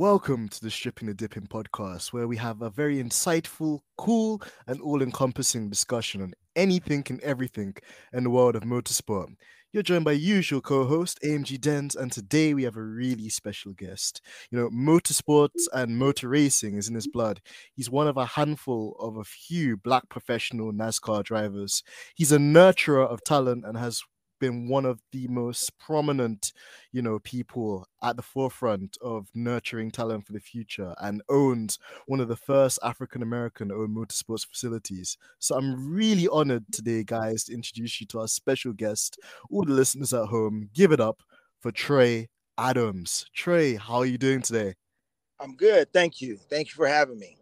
Welcome to the Stripping the Dipping podcast, where we have a very insightful, cool, and all encompassing discussion on anything and everything in the world of motorsport. You're joined by usual co host AMG Denz, and today we have a really special guest. Motorsports and motor racing is in his blood. He's one of a handful of a few black professional NASCAR drivers. He's a nurturer of talent and has been one of the most prominent, people at the forefront of nurturing talent for the future and owns one of the first African American owned motorsports facilities. So I'm really honored today, guys, to introduce you to our special guest. All the listeners at home, give it up for Trey Adams. Trey, how are you doing today? I'm good. Thank you. Thank you for having me.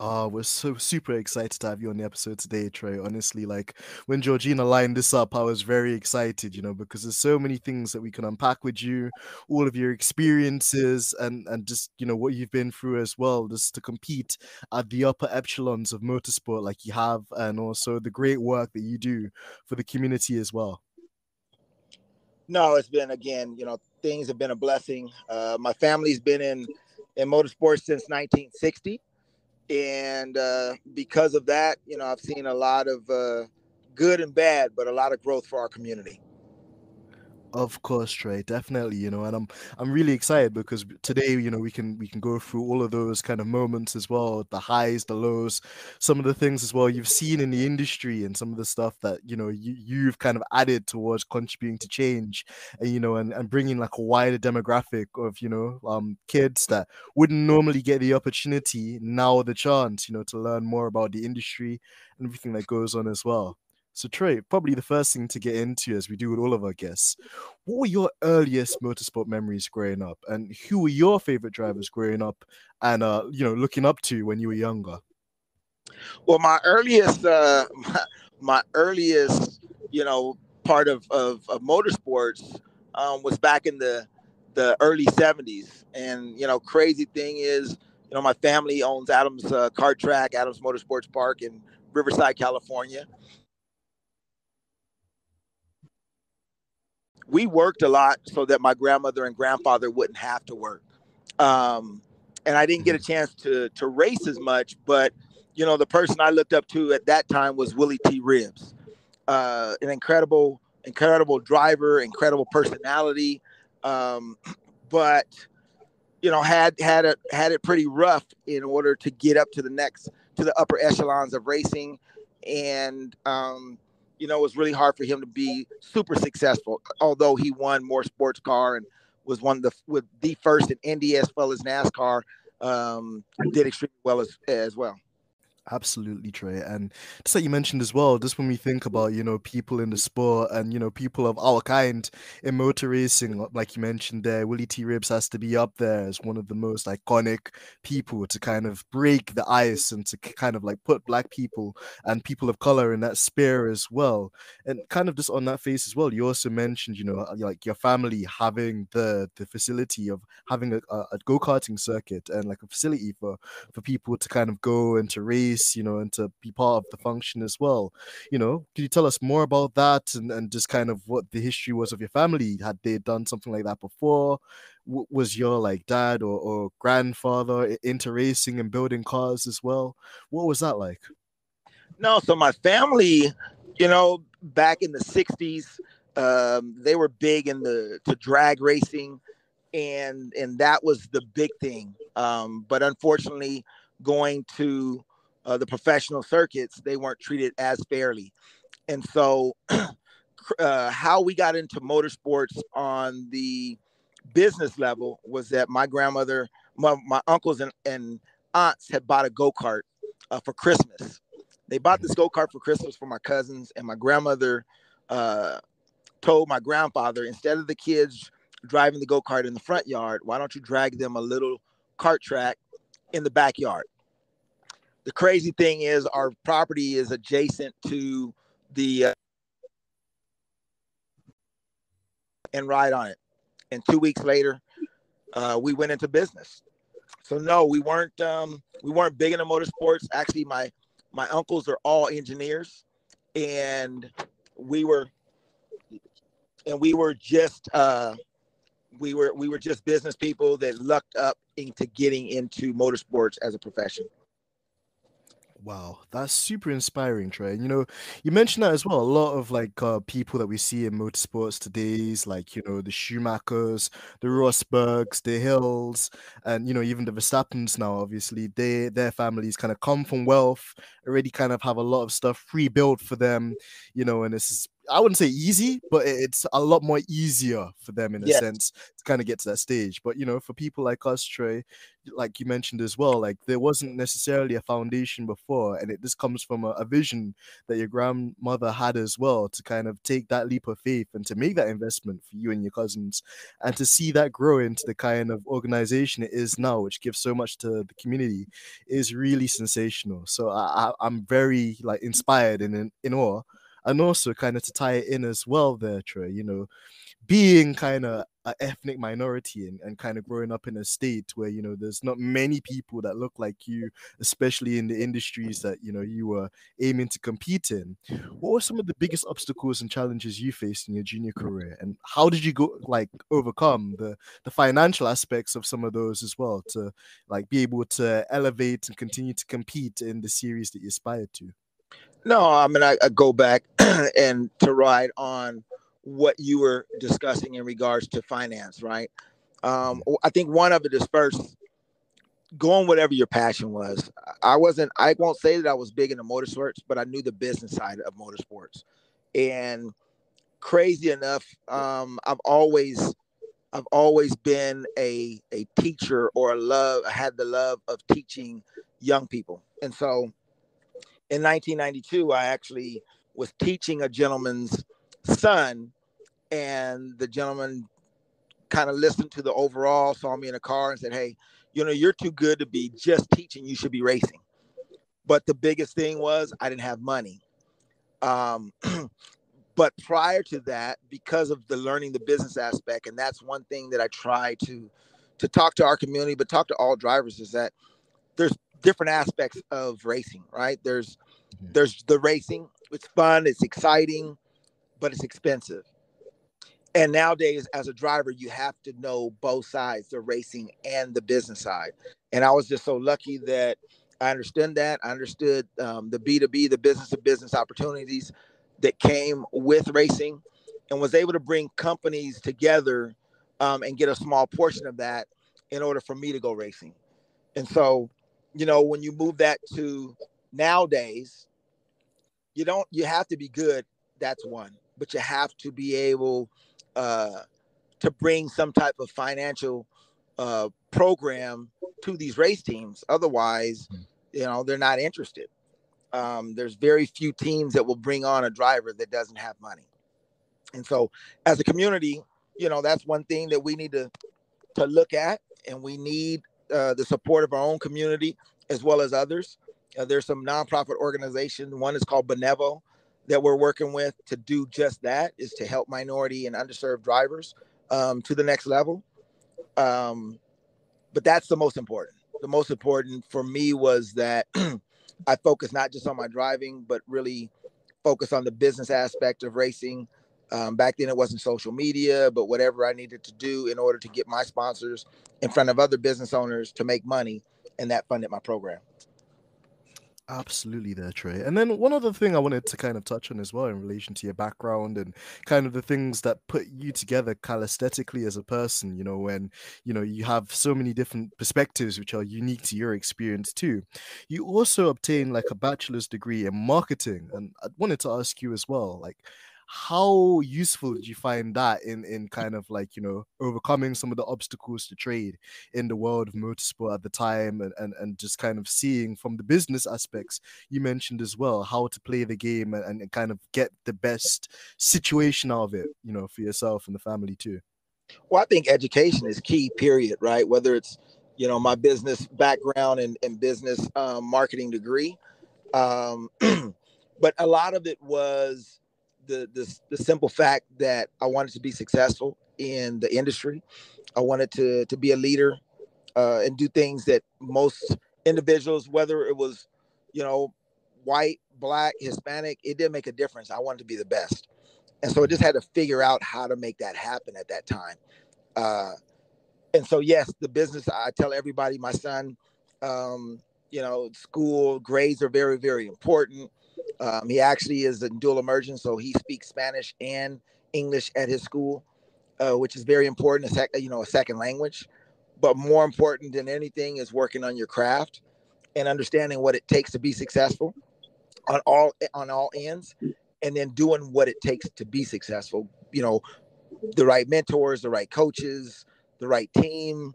We're so super excited to have you on the episode today, Trey. Honestly, like when Georgina lined this up, I was very excited, because there's so many things that we can unpack with you, all of your experiences and just, what you've been through as well, just to compete at the upper echelons of motorsport like you have, and also the great work that you do for the community as well. No, it's been again, things have been a blessing. My family's been in motorsports since 1960. And because of that, I've seen a lot of good and bad, but a lot of growth for our community. Of course, Trey, definitely, and I'm really excited because today, we can go through all of those kind of moments as well, the highs, the lows, some of the things as well you've seen in the industry and some of the stuff that, you've kind of added towards contributing to change and, and bringing like a wider demographic of, kids that wouldn't normally get the opportunity, now the chance, to learn more about the industry and everything that goes on as well. So Trey, probably the first thing to get into, as we do with all of our guests, what were your earliest motorsport memories growing up, and who were your favorite drivers growing up, and looking up to when you were younger? Well, my earliest, part of motorsports was back in the early '70s, and crazy thing is, my family owns Adams Kart Track, Adams Motorsports Park in Riverside, California. We worked a lot so that my grandmother and grandfather wouldn't have to work. And I didn't get a chance to race as much, but the person I looked up to at that time was Willie T. Ribbs, an incredible driver, incredible personality, but had it pretty rough in order to get up to the upper echelons of racing, and it was really hard for him to be super successful, although he won more sports car and was one of the first in Indy as well as NASCAR. Did extremely well as well. Absolutely, Trey. And just like you mentioned as well, just when we think about, people in the sport and, people of our kind in motor racing, like you mentioned there, Willie T. Ribbs has to be up there as one of the most iconic people to kind of break the ice and to kind of like put black people and people of color in that sphere as well. And kind of just on that face as well, you also mentioned, like your family having the facility of having a go-karting circuit and like a facility for people to kind of go and to race, and to be part of the function as well. Could you tell us more about that and just kind of what the history was of your family? Had they done something like that before? Was your like dad or grandfather into racing and building cars as well? What was that like? No, so my family, back in the '60s, they were big in to drag racing, and that was the big thing. But unfortunately, going to the professional circuits, they weren't treated as fairly. And so, how we got into motorsports on the business level was that my grandmother, my uncles and aunts had bought a go-kart for Christmas. They bought this go-kart for Christmas for my cousins, and my grandmother told my grandfather, instead of the kids driving the go-kart in the front yard, why don't you drag them a little kart track in the backyard? The crazy thing is our property is adjacent to the and ride on it. And 2 weeks later, we went into business. So no, we weren't big into motorsports. Actually, my uncles are all engineers, and we were just we were just business people that lucked up into getting into motorsports as a profession. Wow, that's super inspiring, Trey. And, you mentioned that as well. A lot of like people that we see in motorsports today is like, the Schumachers, the Rosbergs, the Hills, and even the Verstappens now, obviously, their families kind of come from wealth, already kind of have a lot of stuff pre-built for them, and this is I wouldn't say easy, but it's a lot more easier for them in a Yes. sense to kind of get to that stage. But for people like us, Trey, like you mentioned as well, like there wasn't necessarily a foundation before, and this comes from a vision that your grandmother had as well, to kind of take that leap of faith and to make that investment for you and your cousins, and to see that grow into the kind of organization it is now, which gives so much to the community, is really sensational. So I'm very like inspired and in awe. And also kind of to tie it in as well there, Trey, being kind of an ethnic minority and kind of growing up in a state where there's not many people that look like you, especially in the industries that you were aiming to compete in. What were some of the biggest obstacles and challenges you faced in your junior career, and how did you go like overcome the financial aspects of some of those as well, to like be able to elevate and continue to compete in the series that you aspired to? No, I mean, I go back and to ride on what you were discussing in regards to finance, right? I think one of it is first going whatever your passion was. I won't say that I was big into motorsports, but I knew the business side of motorsports. And crazy enough, I've always been a teacher, or I had the love of teaching young people. And so in 1992, I actually was teaching a gentleman's son, and the gentleman kind of listened to the overall, saw me in a car and said, "Hey, you're too good to be just teaching. You should be racing." But the biggest thing was I didn't have money. Um, but prior to that, because of the learning the business aspect, and that's one thing that I try to talk to our community, but talk to all drivers, is that there's different aspects of racing, right? There's the racing. It's fun. It's exciting, but it's expensive. And nowadays, as a driver, you have to know both sides, the racing and the business side. And I was just so lucky that I understood that. I understood the B2B, the business to business opportunities that came with racing, and was able to bring companies together and get a small portion of that in order for me to go racing. And so, when you move that to nowadays, you have to be good. That's one, but you have to be able to bring some type of financial program to these race teams. Otherwise, they're not interested. There's very few teams that will bring on a driver that doesn't have money. And so as a community, that's one thing that we need to look at, and we need the support of our own community as well as others. There's some nonprofit organizations. One is called Benevo that we're working with to do just that, is to help minority and underserved drivers to the next level. But that's the most important. The most important for me was that I focus not just on my driving, but really focus on the business aspect of racing. Back then it wasn't social media, but whatever I needed to do in order to get my sponsors in front of other business owners to make money, and that funded my program. Absolutely there, Trey. And then one other thing I wanted to kind of touch on as well in relation to your background and kind of the things that put you together calisthetically as a person, when, you have so many different perspectives which are unique to your experience too. You also obtained like a bachelor's degree in marketing. And I wanted to ask you as well, like, how useful did you find that in kind of like, overcoming some of the obstacles to trade in the world of motorsport at the time, and just kind of seeing from the business aspects you mentioned as well, how to play the game and kind of get the best situation out of it, for yourself and the family too? Well, I think education is key, period, right? Whether it's, my business background and business marketing degree. Um, but a lot of it was the simple fact that I wanted to be successful in the industry. I wanted to be a leader and do things that most individuals, whether it was, white, black, Hispanic, it didn't make a difference. I wanted to be the best. And so I just had to figure out how to make that happen at that time. And so, yes, the business, I tell everybody, my son, school grades are very, very important. He actually is a dual immersion, so he speaks Spanish and English at his school, which is very important, a second language. But more important than anything is working on your craft and understanding what it takes to be successful on all ends, and then doing what it takes to be successful. The right mentors, the right coaches, the right team,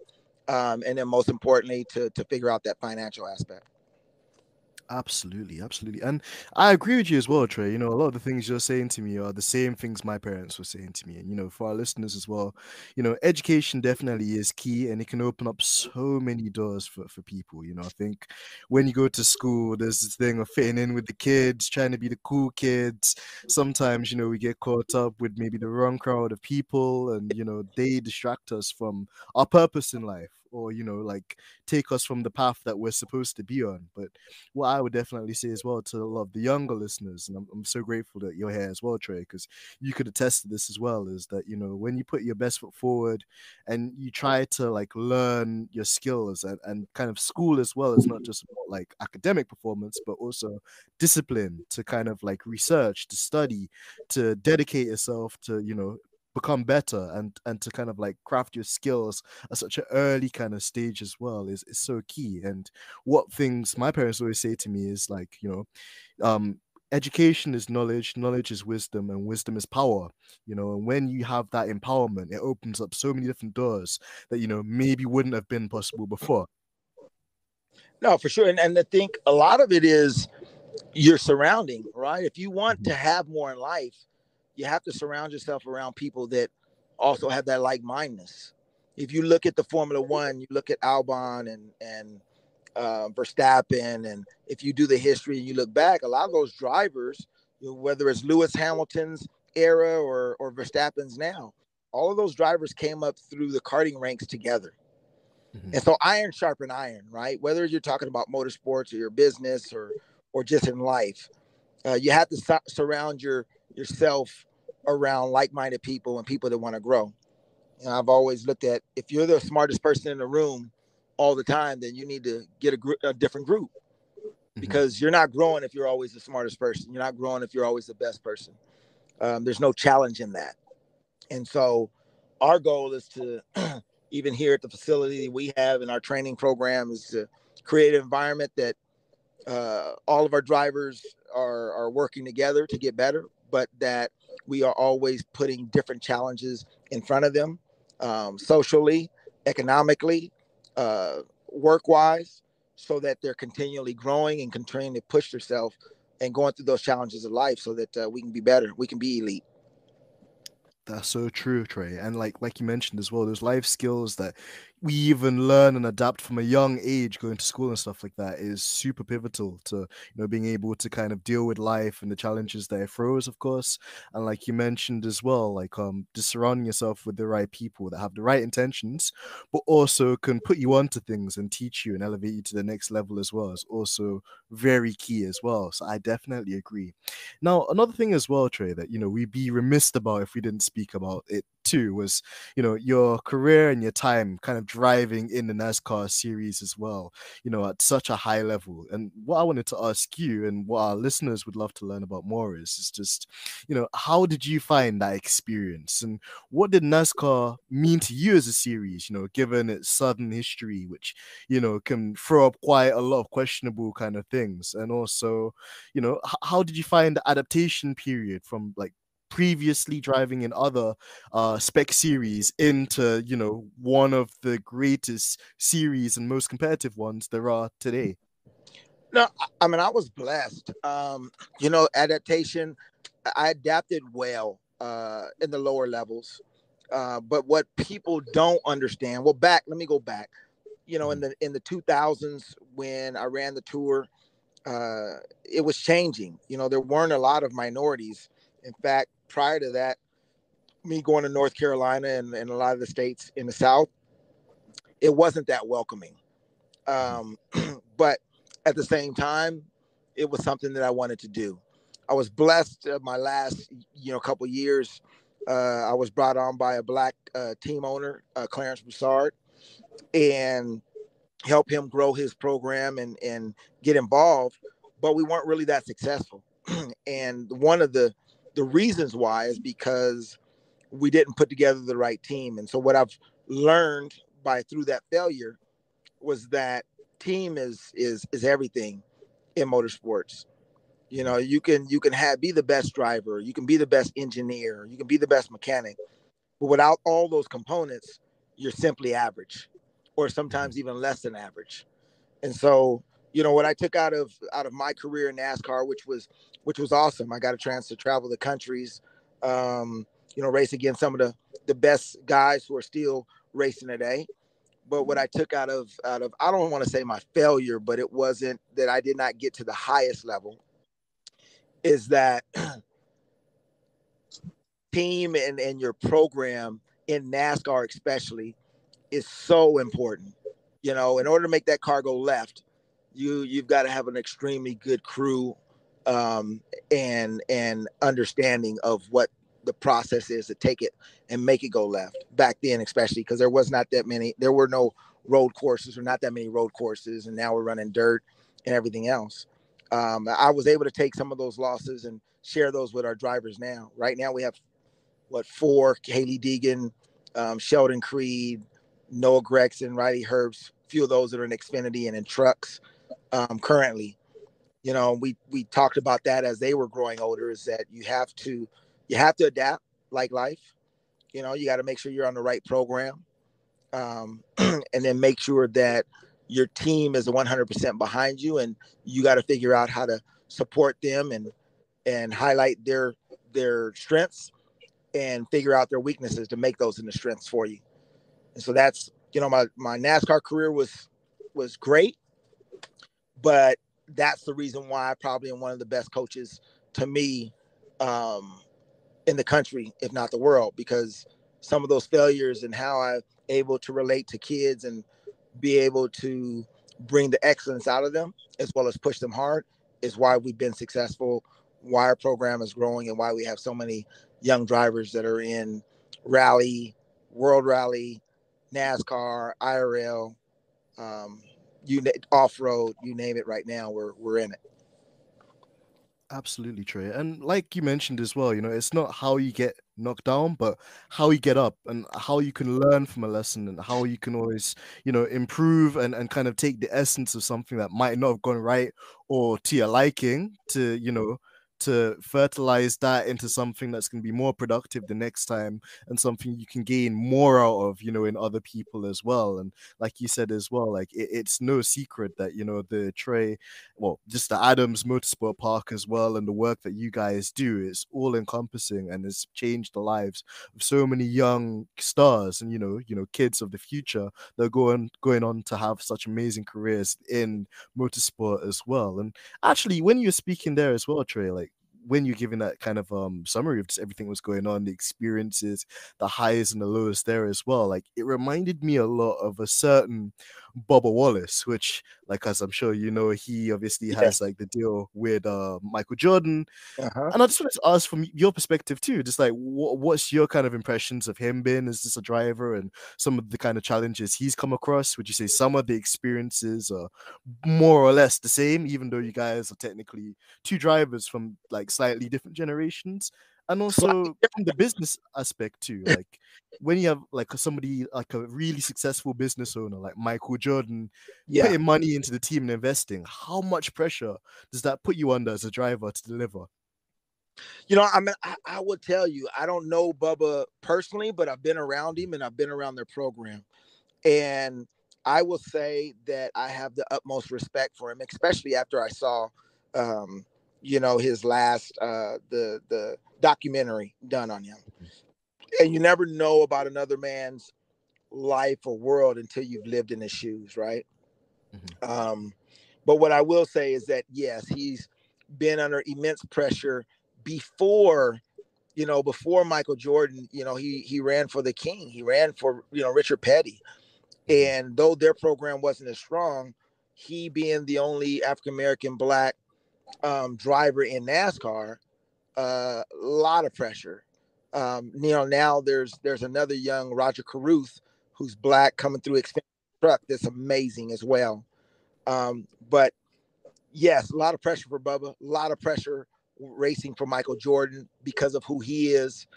and then most importantly, to figure out that financial aspect. Absolutely, absolutely. And I agree with you as well, Trey. A lot of the things you're saying to me are the same things my parents were saying to me. And, for our listeners as well, education definitely is key and it can open up so many doors for people. I think when you go to school, there's this thing of fitting in with the kids, trying to be the cool kids. Sometimes, we get caught up with maybe the wrong crowd of people and, they distract us from our purpose in life or, like take us from the path that we're supposed to be on. But what I would definitely say as well to a lot of the younger listeners, and I'm so grateful that you're here as well, Trey, because you could attest to this as well, is that, when you put your best foot forward and you try to like learn your skills and kind of school as well, it's not just about like academic performance, but also discipline to kind of like research, to study, to dedicate yourself to, become better and to kind of like craft your skills at such an early kind of stage as well is so key. And what things my parents always say to me is like, education is knowledge, knowledge is wisdom, and wisdom is power. And when you have that empowerment, it opens up so many different doors that maybe wouldn't have been possible before. No, for sure. And I think a lot of it is your surrounding, right? If you want Mhm. to have more in life, you have to surround yourself around people that also have that like mindedness. If you look at the Formula One, you look at Albon and Verstappen, and if you do the history and you look back, a lot of those drivers, whether it's Lewis Hamilton's era or Verstappen's now, all of those drivers came up through the karting ranks together. Mhm. And so iron sharpen iron, right? Whether you're talking about motorsports or your business or just in life, you have to surround yourself around like-minded people and people that want to grow. And I've always looked at, if you're the smartest person in the room all the time, then you need to get a different group, Mhm. because you're not growing if you're always the smartest person. You're not growing if you're always the best person. There's no challenge in that. And so our goal is to, even here at the facility we have in our training program, is to create an environment that all of our drivers are working together to get better, but that we are always putting different challenges in front of them, socially, economically, work wise, so that they're continually growing and continuing to push themselves and going through those challenges of life, so that we can be better, we can be elite. That's so true, Trey. And like you mentioned as well, those life skills that we even learn and adapt from a young age, going to school and stuff like that, is super pivotal to being able to kind of deal with life and the challenges that it throws, of course. And like you mentioned as well, like just surrounding yourself with the right people that have the right intentions, but also can put you onto things and teach you and elevate you to the next level as well is also very key as well. So I definitely agree. Now, another thing as well, Trey, that we'd be remiss about if we didn't speak about it too was, your career and your time kind of driving in the NASCAR series as well, at such a high level. And what I wanted to ask you and what our listeners would love to learn about more is just, how did you find that experience and what did NASCAR mean to you as a series, given its sudden history, which, can throw up quite a lot of questionable kind of things. And also, how did you find the adaptation period from like previously driving in other spec series into one of the greatest series and most competitive ones there are today? No, I mean, I was blessed. Adaptation, I adapted well in the lower levels. But what people don't understand, well, let me go back. In Mhm. the 2000s when I ran the tour, it was changing. There weren't a lot of minorities. In fact, prior to that, me going to North Carolina and a lot of the states in the South, it wasn't that welcoming. Mhm. Um, but at the same time, it was something that I wanted to do. I was blessed. My last, couple years, I was brought on by a black team owner, Clarence Broussard, and help him grow his program and get involved. But we weren't really that successful. And one of the reasons why is because we didn't put together the right team. And so what I've learned through that failure was that team is everything in motorsports. You know, you can be the best driver, you can be the best engineer, you can be the best mechanic, but without all those components, you're simply average, or sometimes even less than average. And so, you know, what I took out of my career in NASCAR, which was awesome. I got a chance to travel the countries, you know, race against some of the best guys who are still racing today. But what I took out of I don't want to say my failure, but it wasn't that I did not get to the highest level, is that team and your program in NASCAR especially is so important. You know, in order to make that car go left, you've got to have an extremely good crew, and understanding of what the process is to take it and make it go left. Back then, especially because there were no road courses, or not that many road courses, and now we're running dirt and everything else. I was able to take some of those losses and share those with our drivers now. Right now, we have four: Haley Deegan, Sheldon Creed, Noah Gregson, Riley Herbst. A few of those that are in Xfinity and in trucks currently. You know, we talked about that as they were growing older, is that you have to adapt like life. You know, you got to make sure you're on the right program, and then make sure that your team is 100% behind you, and you got to figure out how to support them and highlight their strengths and figure out their weaknesses to make those into strengths for you. And so that's, you know, my NASCAR career was great, but that's the reason why I probably am one of the best coaches to me, in the country, if not the world, because some of those failures and how I'm able to relate to kids and be able to bring the excellence out of them as well as push them hard is why we've been successful, why our program is growing, and why we have so many young drivers that are in rally, world rally, NASCAR, IRL, off-road, you name it. Right now we're in it. Absolutely, Trey. And like you mentioned as well, you know, it's not how you get knocked down, but how you get up and how you can learn from a lesson and how you can always, you know, improve and kind of take the essence of something that might not have gone right or to your liking to, you know, to fertilize that into something that's going to be more productive the next time and something you can gain more out of, you know, in other people as well. And like you said as well, like it's no secret that, you know, the Trey, well, just the Adams Motorsport Park as well, and the work that you guys do is all encompassing and has changed the lives of so many young stars and kids of the future that are going on to have such amazing careers in motorsport as well. And actually, when you're speaking there as well, Trey, like when you're giving that kind of summary of just everything was going on, the experiences, the highs and the lows there as well, like it reminded me a lot of a certain Bubba Wallace, which, like, as I'm sure you know, he obviously Yeah. has like the deal with Michael Jordan. Uh-huh. And I just wanted to ask from your perspective too, just like what's your kind of impressions of him being as just a driver and some of the kind of challenges he's come across? Would you say some of the experiences are more or less the same, even though you guys are technically two drivers from like slightly different generations? And also from the business aspect too, like when you have like somebody like a really successful business owner like Michael Jordan Yeah. putting money into the team and investing, how much pressure does that put you under as a driver to deliver? You know, I mean, I will tell you, I don't know Bubba personally, but I've been around him and I've been around their program. And I will say that I have the utmost respect for him, especially after I saw, his last, the documentary done on him. And you never know about another man's life or world until you've lived in his shoes, right? Mm-hmm. But what I will say is that, yes, he's been under immense pressure before, before Michael Jordan. He ran for the King. He ran for, Richard Petty. And though their program wasn't as strong, he being the only African-American black driver in NASCAR, a lot of pressure. Now there's another young Roger Caruth who's black coming through Xfinity. truck that's amazing as well. But yes, a lot of pressure for Bubba, a lot of pressure racing for Michael Jordan because of who he is.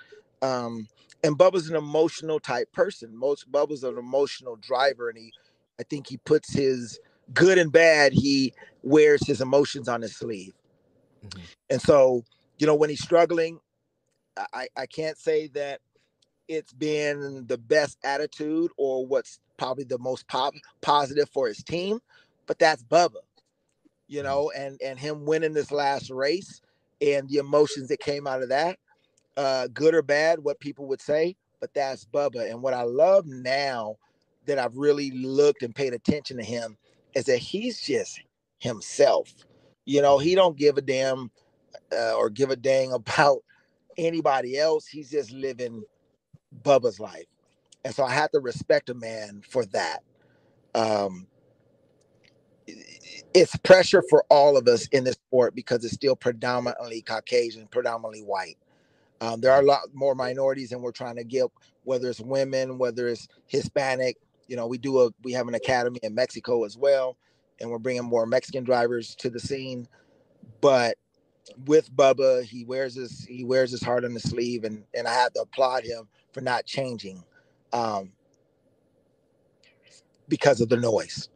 And Bubba's an emotional type person. Bubba's an emotional driver, and I think he puts his good and bad. He wears his emotions on his sleeve. Mm-hmm. And so, when he's struggling, I can't say that it's been the best attitude or what's probably the most positive for his team, but that's Bubba, and him winning this last race and the emotions that came out of that, good or bad, what people would say, but that's Bubba. And what I love now that I've really looked and paid attention to him is that he's just himself. He don't give a damn or give a dang about anybody else. He's just living Bubba's life. And so I have to respect a man for that. It's pressure for all of us in this sport because it's still predominantly Caucasian, predominantly white. There are a lot more minorities, and we're trying to get, whether it's women, whether it's Hispanic. We have an academy in Mexico as well, and we're bringing more Mexican drivers to the scene. But with Bubba, he wears his heart on the sleeve, and I have to applaud him for not changing because of the noise.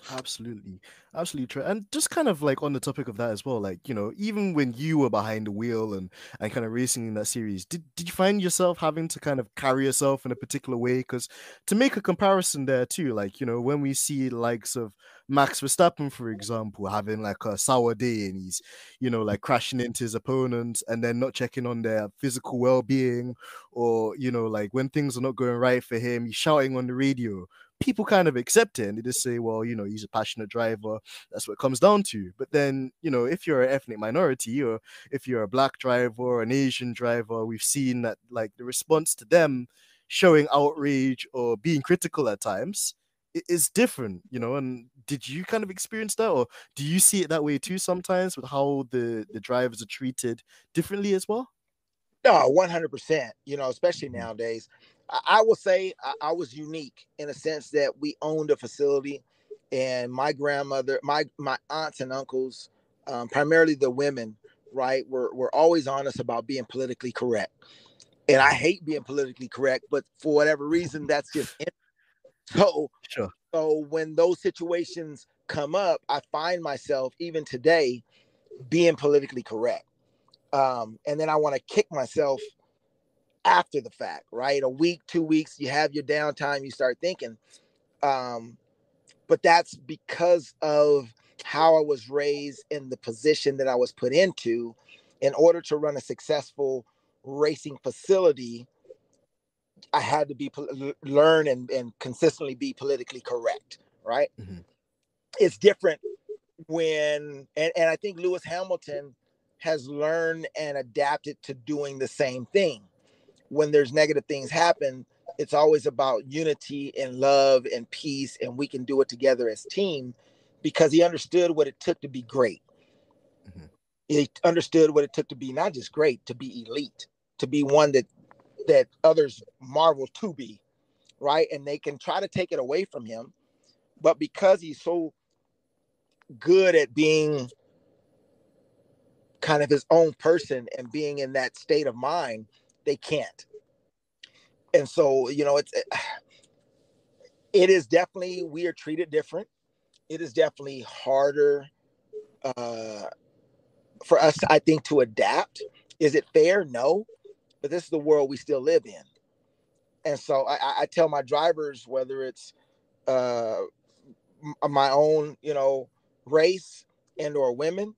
Absolutely true. And just kind of like on the topic of that as well, like, even when you were behind the wheel and kind of racing in that series, did you find yourself having to kind of carry yourself in a particular way? Because to make a comparison there too, like, when we see the likes of Max Verstappen, for example, having like a sour day and he's, like crashing into his opponents and then not checking on their physical well-being, or, like when things are not going right for him, he's shouting on the radio. People kind of accept it and they just say, well, he's a passionate driver. That's what it comes down to. But then, if you're an ethnic minority, or if you're a black driver or an Asian driver, we've seen that like the response to them showing outrage or being critical at times is different, and did you kind of experience that, or do you see it that way too sometimes with how the drivers are treated differently as well? No, 100%, especially nowadays. I will say I was unique in a sense that we owned a facility, and my grandmother, my aunts and uncles, primarily the women, right, were always honest about being politically correct. And I hate being politically correct, but for whatever reason, that's just it. So, sure. So when those situations come up, I find myself even today being politically correct. And then I want to kick myself after the fact, right? A week, 2 weeks, you have your downtime, you start thinking. But that's because of how I was raised in the position that I was put into. In order to run a successful racing facility, I had to learn and consistently be politically correct, right? Mm-hmm. It's different when, and I think Lewis Hamilton has learned and adapted to doing the same thing. When there's negative things happen, it's always about unity and love and peace, and we can do it together as team, because he understood what it took to be great. Mm-hmm. He understood what it took to be not just great, to be elite, to be one that others marvel to be, right? And they can try to take it away from him, but because he's so good at being kind of his own person and being in that state of mind, they can't. And so, it is definitely, we are treated different. It is definitely harder for us, I think, to adapt. Is it fair? No, but this is the world we still live in. And so I tell my drivers, whether it's my own, race and or women,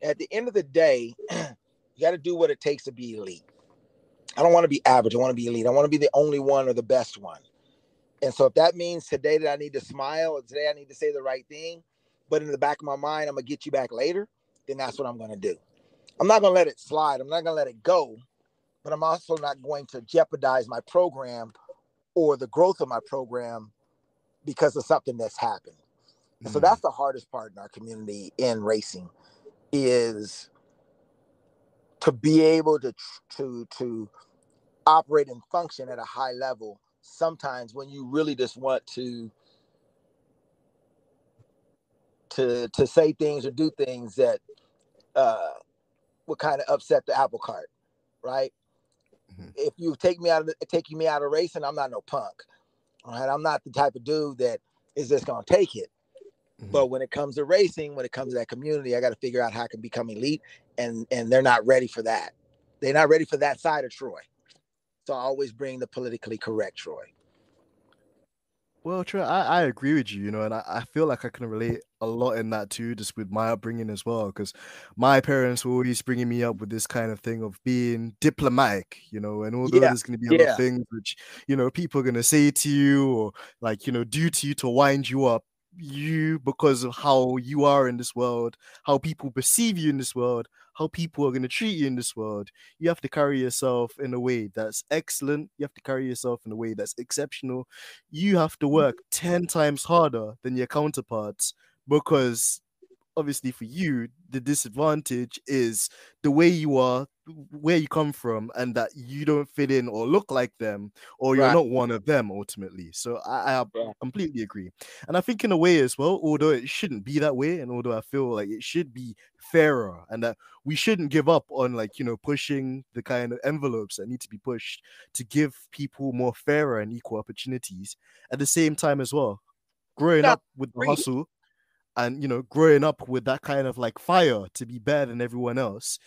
at the end of the day, you got to do what it takes to be elite. I don't want to be average. I want to be elite. I want to be the only one or the best one. And so if that means today that I need to smile, or today I need to say the right thing, but in the back of my mind, I'm going to get you back later, then that's what I'm going to do. I'm not going to let it slide. I'm not going to let it go, but I'm also not going to jeopardize my program or the growth of my program because of something that's happened. Mm. So that's the hardest part in our community in racing, is to be able to operate and function at a high level sometimes when you really just want to say things or do things that would kind of upset the apple cart, right? Mhm. If you taking me out of racing, I'm not no punk. All right, I'm not the type of dude that is just gonna take it. Mhm. But when it comes to racing, when it comes to that community, I got to figure out how I can become elite, and they're not ready for that. They're not ready for that side of Troy. So I always bring the politically correct Troy. Well, Trey, I agree with you, and I feel like I can relate a lot in that too, just with my upbringing as well, because my parents were always bringing me up with this kind of thing of being diplomatic, and although Yeah, there's going to be a lot of yeah, things which, people are going to say to you or like, do to you to wind you up, you, because of how you are in this world, how people perceive you in this world, how people are going to treat you in this world, you have to carry yourself in a way that's excellent. You have to carry yourself in a way that's exceptional. You have to work 10 times harder than your counterparts because obviously for you the disadvantage is the way you are, where you come from, and that you don't fit in or look like them, or you're right, not one of them ultimately. So I yeah, completely agree. And I think in a way as well, although it shouldn't be that way, and although I feel like it should be fairer, and that we shouldn't give up on, like, pushing the kind of envelopes that need to be pushed to give people more fairer and equal opportunities, at the same time as well, growing no, up with the agree. hustle and growing up with that kind of like fire to be better than everyone else,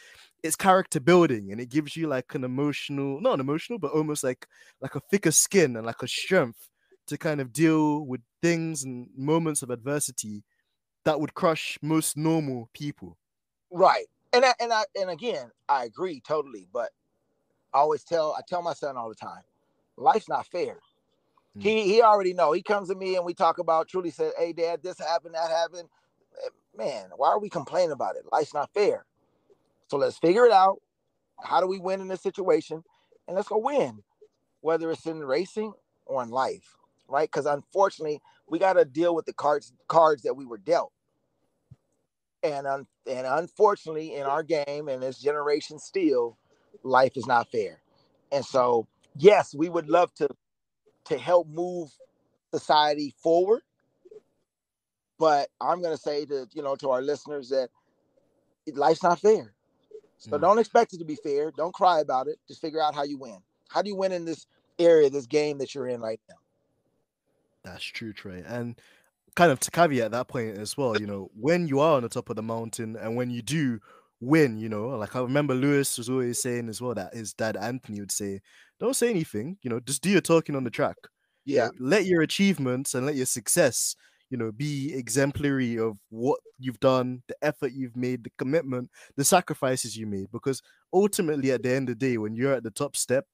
it's character building, and it gives you like an emotional, not an emotional, but almost like a thicker skin and like a strength to kind of deal with things and moments of adversity that would crush most normal people. Right, and again, I agree totally. But I tell my son all the time, life's not fair. Mm. He already know. He comes to me and we talk about. Truly said, "Hey, Dad, this happened, that happened." Man, why are we complaining about it? Life's not fair. So let's figure it out. How do we win in this situation? And let's go win, whether it's in racing or in life, right? Because unfortunately, we got to deal with the cards that we were dealt. And unfortunately, in our game and this generation still, life is not fair. And so, yes, we would love to help move society forward. But I'm going to say to our listeners that life's not fair. So Mm. don't expect it to be fair. Don't cry about it. Just figure out how you win. How do you win in this area, this game that you're in right now? That's true, Trey. And kind of to caveat that point as well, when you are on the top of the mountain and when you do win, like I remember Lewis was always saying as well that his dad Anthony would say, don't say anything, just do your talking on the track. Yeah. Let your achievements and let your success, be exemplary of what you've done, the effort you've made, the commitment, the sacrifices you made. Because ultimately, at the end of the day, when you're at the top step,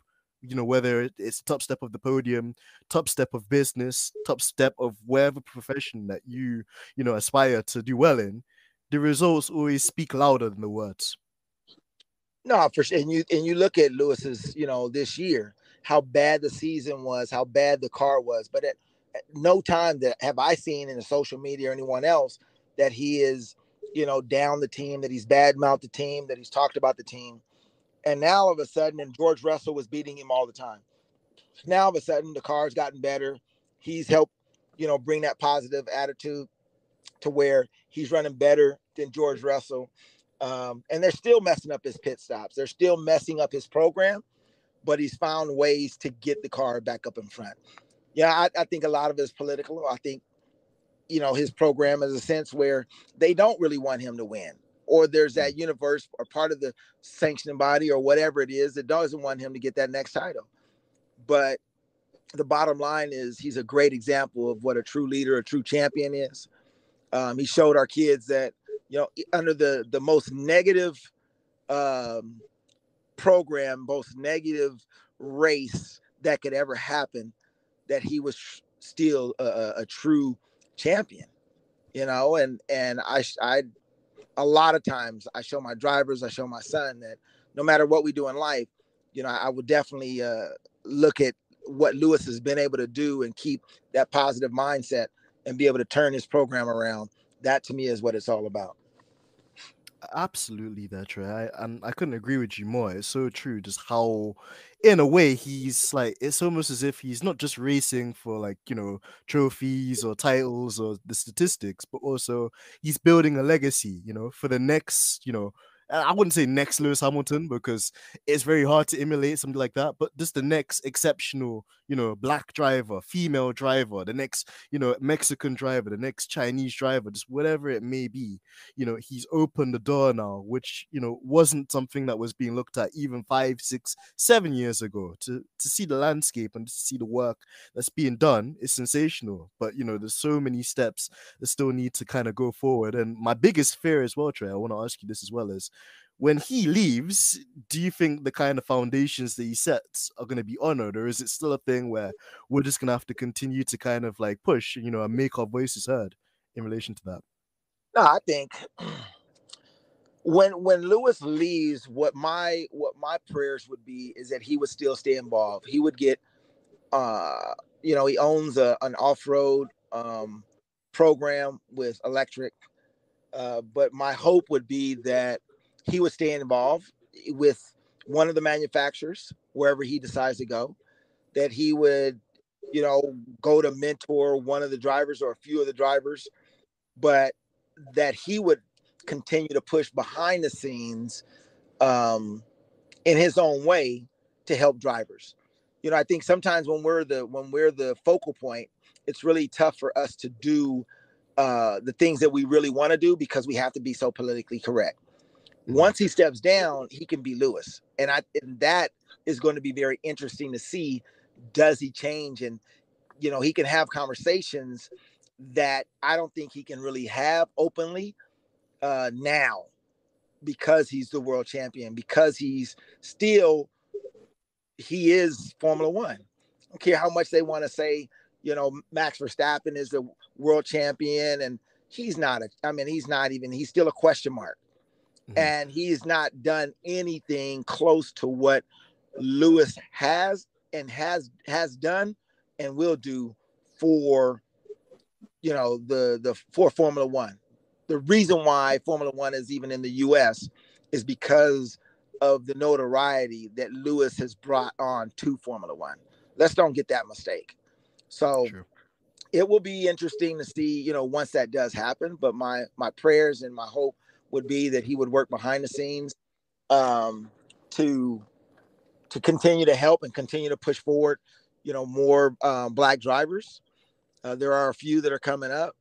whether it's top step of the podium, top step of business, top step of whatever profession that you aspire to do well in, the results always speak louder than the words. No, for sure. And you look at Lewis's, this year, how bad the season was, how bad the car was. But at no time that have I seen in the social media or anyone else that he is, down the team, that he's badmouthed the team, that he's talked about the team. And now all of a sudden, and George Russell was beating him all the time. Now all of a sudden, the car's gotten better. He's helped, bring that positive attitude to where he's running better than George Russell. And they're still messing up his pit stops. They're still messing up his program, but he's found ways to get the car back up in front. Yeah, I think a lot of it is political. I think, his program is a sense where they don't really want him to win. Or there's that universe or part of the sanctioning body or whatever it is that doesn't want him to get that next title. But the bottom line is he's a great example of what a true leader, a true champion is. He showed our kids that, under the most negative um, program, most negative race that could ever happen, that he was still a true champion, and I a lot of times I show my drivers, I show my son that no matter what we do in life, I would definitely look at what Lewis has been able to do and keep that positive mindset and be able to turn his program around. That to me is what it's all about. Absolutely, there, Trey. And I couldn't agree with you more. It's so true, just how, in a way, he's like, it's almost as if he's not just racing for like, trophies or titles or the statistics, but also he's building a legacy, for the next, I wouldn't say next Lewis Hamilton because it's very hard to emulate something like that, but just the next exceptional, black driver, female driver, the next, Mexican driver, the next Chinese driver, just whatever it may be. He's opened the door now, which, wasn't something that was being looked at even 5, 6, 7 years ago. To see the landscape and to see the work that's being done is sensational. But, there's so many steps that still need to kind of go forward. And my biggest fear as well, Trey, I want to ask you this as well, is when he leaves, do you think the kind of foundations that he sets are going to be honored, or is it still a thing where we're just going to have to continue to kind of like push, and make our voices heard in relation to that? No, I think when Lewis leaves, what my prayers would be is that he would still stay involved. He would get, he owns an off road program with electric, but my hope would be that he would stay involved with one of the manufacturers wherever he decides to go. That he would, go to mentor one of the drivers or a few of the drivers, but that he would continue to push behind the scenes in his own way to help drivers. I think sometimes when we're the focal point, it's really tough for us to do the things that we really want to do because we have to be so politically correct. Once he steps down, he can be Lewis, and that is going to be very interesting to see. Does he change? And he can have conversations that I don't think he can really have openly now, because he's the world champion, because he is Formula One. I don't care how much they want to say, Max Verstappen is the world champion, and he's not. He's still a question mark. And he's not done anything close to what Lewis has done and will do for, for Formula One. The reason why Formula One is even in the US is because of the notoriety that Lewis has brought on to Formula One. Let's don't get that mistake. So True. it will be interesting to see, once that does happen. But my prayers and my hope would be that he would work behind the scenes to continue to help and continue to push forward, more black drivers. There are a few that are coming up,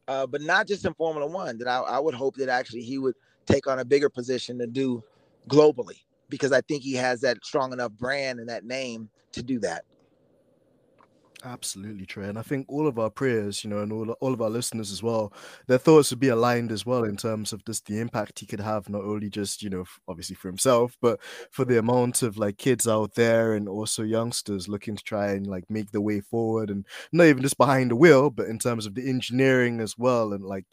but not just in Formula One. That I would hope that actually he would take on a bigger position to do globally, because I think he has that strong enough brand and that name to do that. Absolutely, Trey. And I think all of our prayers, and all of our listeners as well, their thoughts would be aligned as well in terms of just the impact he could have, not only just, obviously for himself, but for the amount of like kids out there and also youngsters looking to try and like make their way forward, and not even just behind the wheel, but in terms of the engineering as well. And like,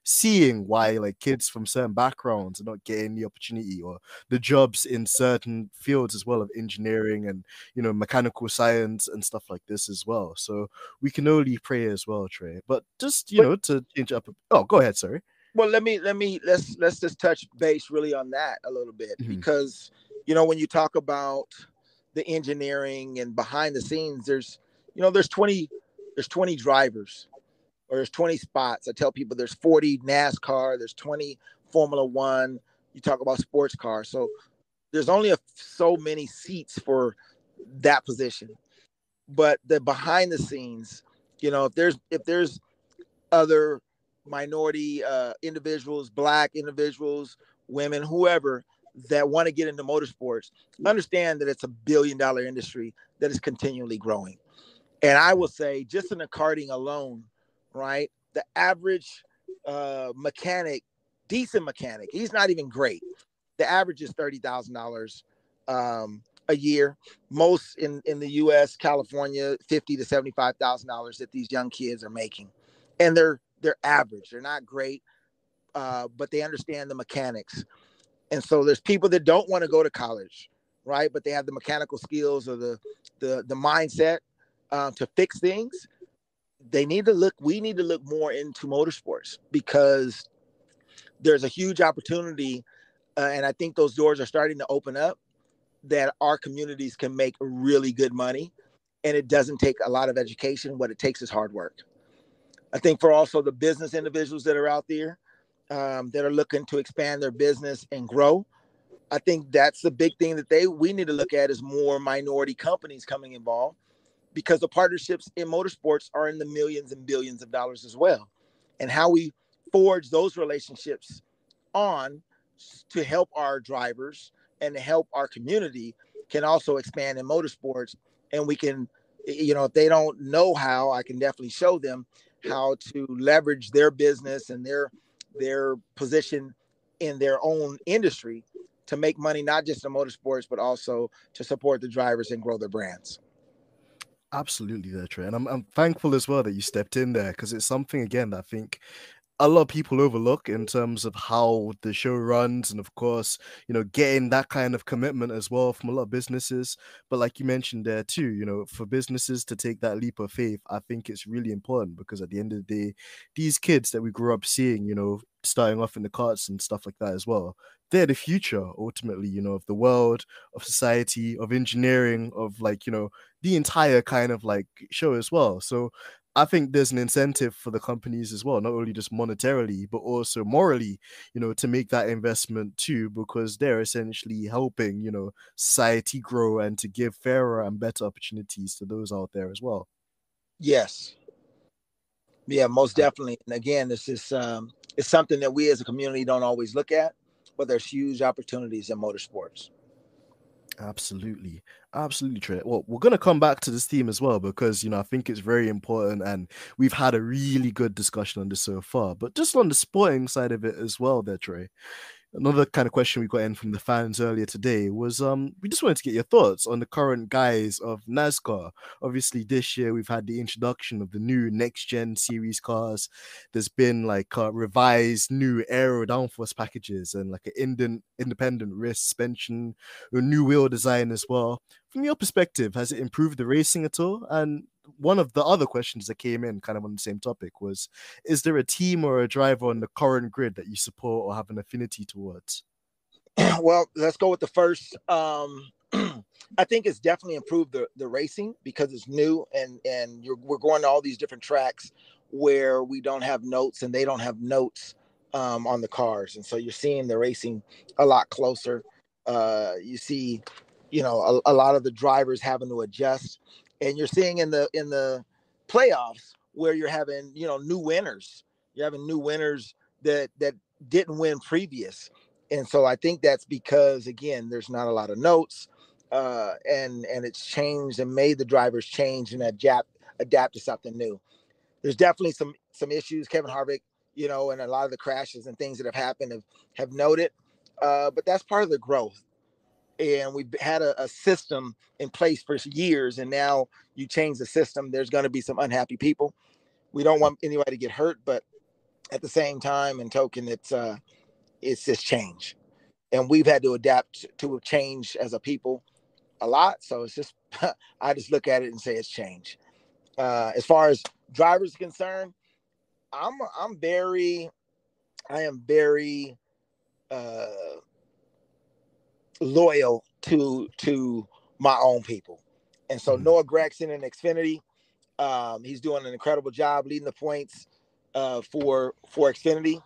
seeing why like kids from certain backgrounds are not getting the opportunity or the jobs in certain fields as well of engineering and, mechanical science and stuff like this as well. So we can only pray as well, Trey. But just But to change up. Oh, go ahead. Sorry. well, let's just touch base really on that a little bit, Mhm. because when you talk about the engineering and behind the scenes, there's 20 drivers, or there's 20 spots. I tell people there's 40 NASCAR, there's 20 Formula One. You talk about sports cars, so there's only so many seats for that position. But the behind the scenes, if there's other minority individuals, black individuals, women, whoever, that want to get into motorsports, understand that it's a $1 billion industry that is continually growing. And I will say, just in the karting alone, right, the average mechanic, decent mechanic, he's not even great. The average is $30,000 a year. Most in the U.S., California, $50,000 to $75,000 that these young kids are making, and they're average. They're not great, but they understand the mechanics. And so there's people that don't want to go to college, right? But they have the mechanical skills or the mindset to fix things. We need to look more into motorsports, because there's a huge opportunity, and I think those doors are starting to open up, that our communities can make really good money, and it doesn't take a lot of education. What it takes is hard work. I think for also the business individuals that are out there that are looking to expand their business and grow, I think that's the big thing that we need to look at, is more minority companies coming involved, because the partnerships in motorsports are in the millions and billions of dollars as well. And how we forge those relationships on to help our drivers and to help our community can also expand in motorsports. And we can, if they don't know how, I can definitely show them how to leverage their business and their position in their own industry to make money, not just in motorsports, but also to support the drivers and grow their brands. Absolutely there, Trey. And I'm thankful as well that you stepped in there, because it's something, again, that I think a lot of people overlook in terms of how the show runs, and of course, getting that kind of commitment as well from a lot of businesses. But like you mentioned there too, for businesses to take that leap of faith, I think it's really important, because at the end of the day, these kids that we grew up seeing, starting off in the karts and stuff like that as well, they're the future ultimately, of the world, of society, of engineering, of the entire kind of show as well. So I think there's an incentive for the companies as well, not only just monetarily, but also morally, to make that investment too, because they're essentially helping, society grow and to give fairer and better opportunities to those out there as well. Yes. Yeah, most definitely. And again, this is it's something that we as a community don't always look at, but there's huge opportunities in motorsports. Absolutely. Absolutely, Trey. Well, we're going to come back to this theme as well, because, I think it's very important, and we've had a really good discussion on this so far. But just on the sporting side of it as well there, Trey, another kind of question we got in from the fans earlier today was we just wanted to get your thoughts on the current guise of NASCAR. Obviously, this year we've had the introduction of the new next gen series cars. There's been revised new aero downforce packages and an independent rear suspension, a new wheel design as well. From your perspective, has it improved the racing at all? And one of the other questions that came in kind of on the same topic was, is there a team or a driver on the current grid that you support or have an affinity towards? Well, let's go with the first. I think it's definitely improved the racing, because it's new, and we're going to all these different tracks where we don't have notes and they don't have notes on the cars. And so you're seeing the racing a lot closer. You see, a lot of the drivers having to adjust, and you're seeing in the playoffs where you're having, new winners. You're having new winners that didn't win previous. And so I think that's because, again, there's not a lot of notes, and it's changed and made the drivers change and adapt to something new. There's definitely some issues. Kevin Harvick, and a lot of the crashes and things that have happened have noted, but that's part of the growth. And we've had a system in place for years, and now you change the system, there's going to be some unhappy people. We don't want anybody to get hurt, but at the same time and token, it's this change, and we've had to adapt to a change as a people a lot. So it's just I just look at it and say it's change. As far as drivers are concerned, I am very loyal to my own people. And so Noah Gragson in Xfinity, he's doing an incredible job leading the points for Xfinity.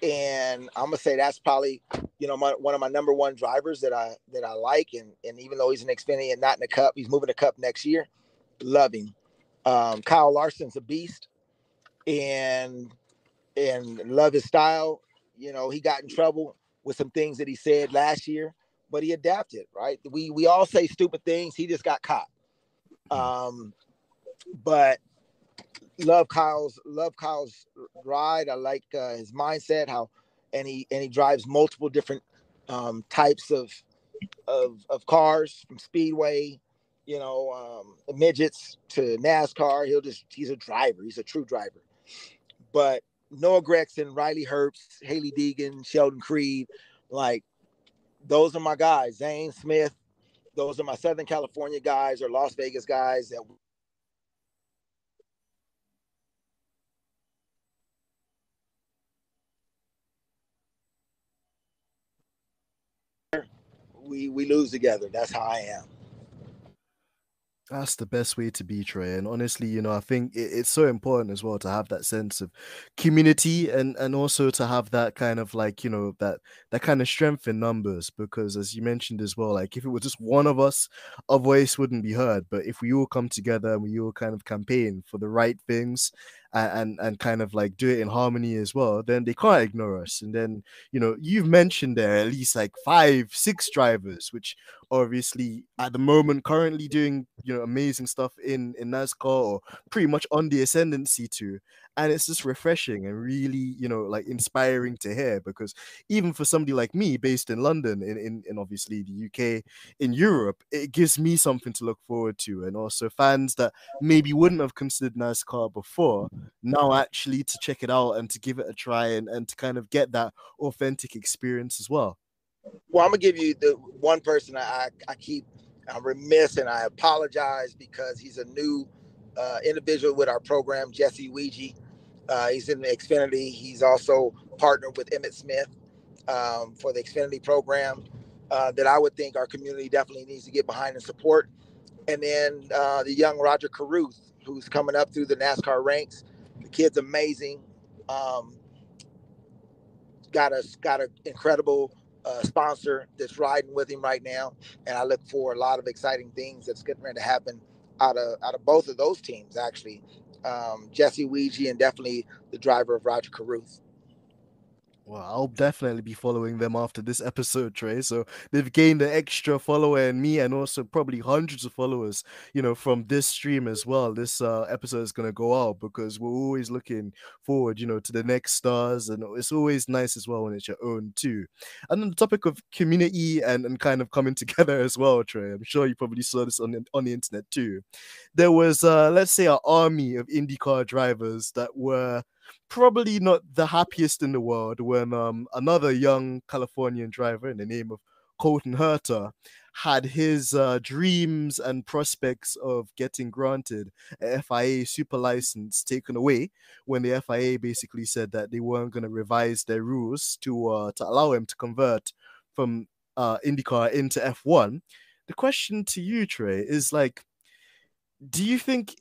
And I'm gonna say that's probably, one of my number one drivers that I like. And even though he's in Xfinity and not in the Cup, he's moving the Cup next year. Love him. Kyle Larson's a beast, and love his style. He got in trouble with some things that he said last year, but he adapted, right? We all say stupid things. He just got caught. But love Kyle's ride. I like his mindset, and he drives multiple different types of cars, from speedway, midgets to NASCAR. He's a driver. He's a true driver. But Noah Gragson, Riley Herbst, Haley Deegan, Sheldon Creed, those are my guys. Zane Smith, those are my Southern California guys or Las Vegas guys that we lose together. That's how I am. That's the best way to be, Trey. And honestly, I think it's so important as well to have that sense of community and also to have that kind of like, that kind of strength in numbers. Because as you mentioned as well, like if it was just one of us, our voice wouldn't be heard. But if we all come together and we all kind of campaign for the right things and kind of like do it in harmony as well, then they can't ignore us. And then, you've mentioned there at least like 5, 6 drivers, which obviously at the moment currently doing amazing stuff in NASCAR or pretty much on the ascendancy too, and it's just refreshing and really like inspiring to hear, because even for somebody like me based in London in obviously the UK, in Europe, it gives me something to look forward to, and also fans that maybe wouldn't have considered NASCAR before now actually to check it out and to give it a try and to kind of get that authentic experience as well. Well, I'm gonna give you the one person I'm remiss, and I apologize because he's a new individual with our program, Jesse Ouija. He's in the Xfinity. He's also partnered with Emmett Smith for the Xfinity program that I would think our community definitely needs to get behind and support. And then the young Roger Caruth, who's coming up through the NASCAR ranks. The kid's amazing. Got an incredible sponsor that's riding with him right now, and I look for a lot of exciting things that's getting ready to happen out of both of those teams. Actually, Jesse Ouija and definitely the driver of Roger Caruth. Well, I'll definitely be following them after this episode, Trey. So they've gained an extra follower in me and also probably hundreds of followers, from this stream as well. This episode is going to go out because we're always looking forward, to the next stars. And it's always nice as well when it's your own too. And on the topic of community and kind of coming together as well, Trey, I'm sure you probably saw this on the internet too. There was, let's say, an army of IndyCar drivers that were probably not the happiest in the world when another young Californian driver in the name of Colton Herta had his dreams and prospects of getting granted a FIA super license taken away when the FIA basically said that they weren't going to revise their rules to allow him to convert from IndyCar into F1. The question to you, Trey, is like, do you think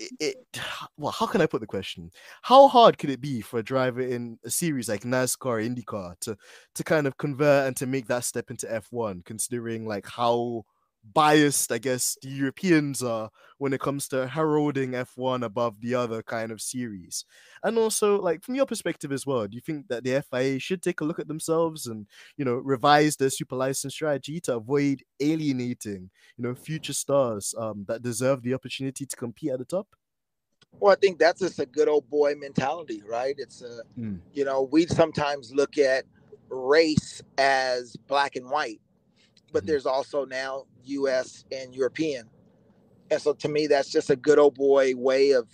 well, how can I put the question? How hard could it be for a driver in a series like NASCAR, IndyCar to kind of convert and to make that step into F1, considering like how biased, I guess, the Europeans are when it comes to heralding F1 above the other kind of series? And also, like, from your perspective as well, do you think that the FIA should take a look at themselves and, revise their super license strategy to avoid alienating, future stars that deserve the opportunity to compete at the top? Well, I think that's just a good old boy mentality, right? It's we sometimes look at race as black and white, but there's also now US and European. And so to me, that's just a good old boy way of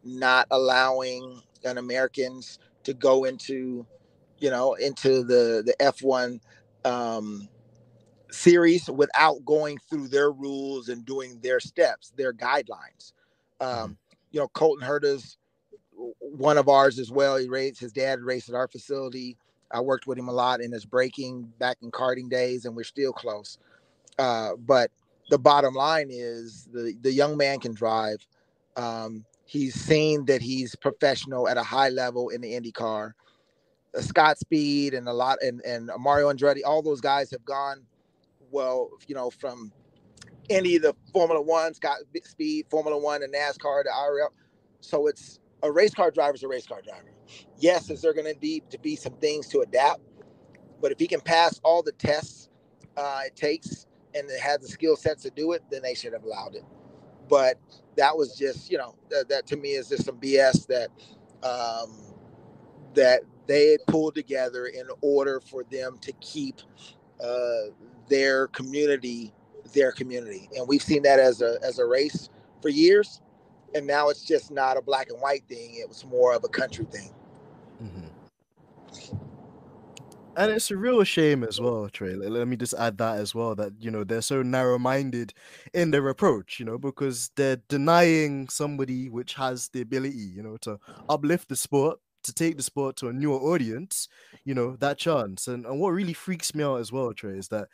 not allowing an Americans to go into, into the F1 series without going through their rules and doing their steps, their guidelines. Colton Herta's one of ours as well. His dad raced at our facility. I worked with him a lot in his braking back in karting days, and we're still close. But the bottom line is the young man can drive. He's seen that he's professional at a high level in the IndyCar. Scott Speed and and Mario Andretti, all those guys have gone from any of the Formula One, Scott Speed, Formula One, and NASCAR to aero. So it's a race car driver is a race car driver. Yes, is there going to need to be some things to adapt, but if he can pass all the tests it takes and it has the skill sets to do it, then they should have allowed it. But that was just, that to me is just some BS that they pulled together in order for them to keep their community. And we've seen that as a race for years. And now it's just not a black and white thing. It was more of a country thing. And it's a real shame as well, Trey. Let me just add that as well, that, they're so narrow-minded in their approach, because they're denying somebody which has the ability, to uplift the sport, to take the sport to a newer audience, that chance. And what really freaks me out as well, Trey, is that,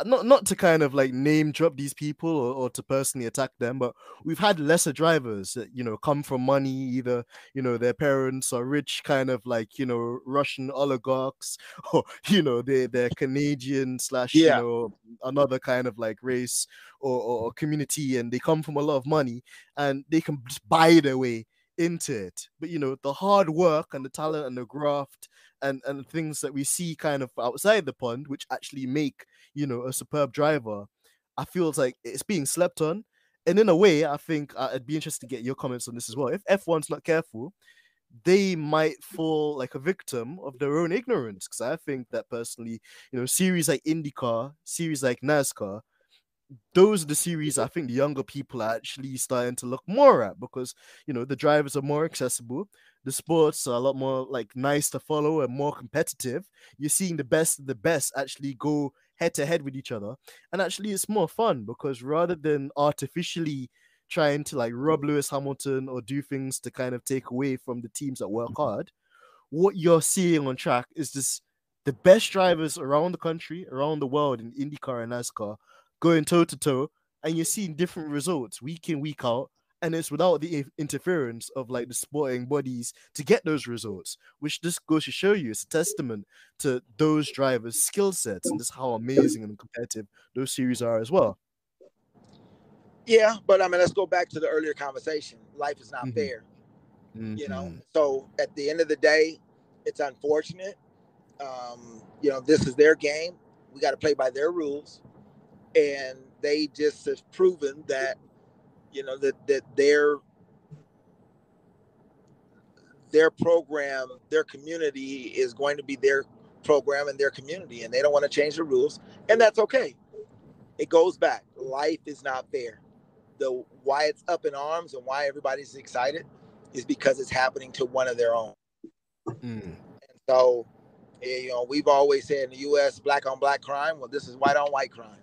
not to kind of like name drop these people or to personally attack them, but we've had lesser drivers that come from money, either their parents are rich, kind of like Russian oligarchs, or they're Canadian slash Yeah. another kind of like race or community, and they come from a lot of money and they can just buy their way into it. But the hard work and the talent and the graft and things that we see kind of outside the pond, which actually make a superb driver, I feel like it's being slept on. And in a way, I think I'd be interested to get your comments on this as well. If F1's not careful, they might fall like a victim of their own ignorance. Because I think that personally, series like IndyCar, series like NASCAR, those are the series I think the younger people are actually starting to look more at, because the drivers are more accessible, the sports are a lot more like nice to follow and more competitive. You're seeing the best of the best actually go head to head with each other, and actually it's more fun because rather than artificially trying to like rob Lewis Hamilton or do things to kind of take away from the teams that work hard, what you're seeing on track is just the best drivers around the country, around the world in IndyCar and NASCAR going toe to toe, and you're seeing different results week in, week out. And it's without the interference of like the sporting bodies to get those results, which just goes to show you it's a testament to those drivers' skill sets and just how amazing and competitive those series are as well. Yeah, but I mean, let's go back to the earlier conversation. Life is not fair, So at the end of the day, it's unfortunate. This is their game. We got to play by their rules, and they just have proven that that their program, their community is going to be their program and their community, and they don't want to change the rules, and that's okay. It goes back. Life is not fair. The why it's up in arms and why everybody's excited is because it's happening to one of their own. And so, we've always said in the U.S., black on black crime. Well, this is white on white crime.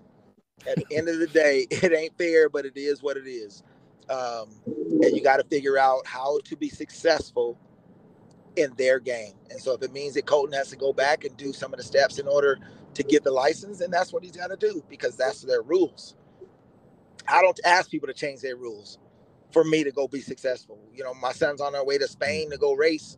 At the end of the day, it ain't fair, but it is what it is. And you got to figure out how to be successful in their game. And so if it means that Colton has to go back and do some of the steps in order to get the license, then that's what he's got to do, because that's their rules. I don't ask people to change their rules for me to go be successful. My son's on our way to Spain to go race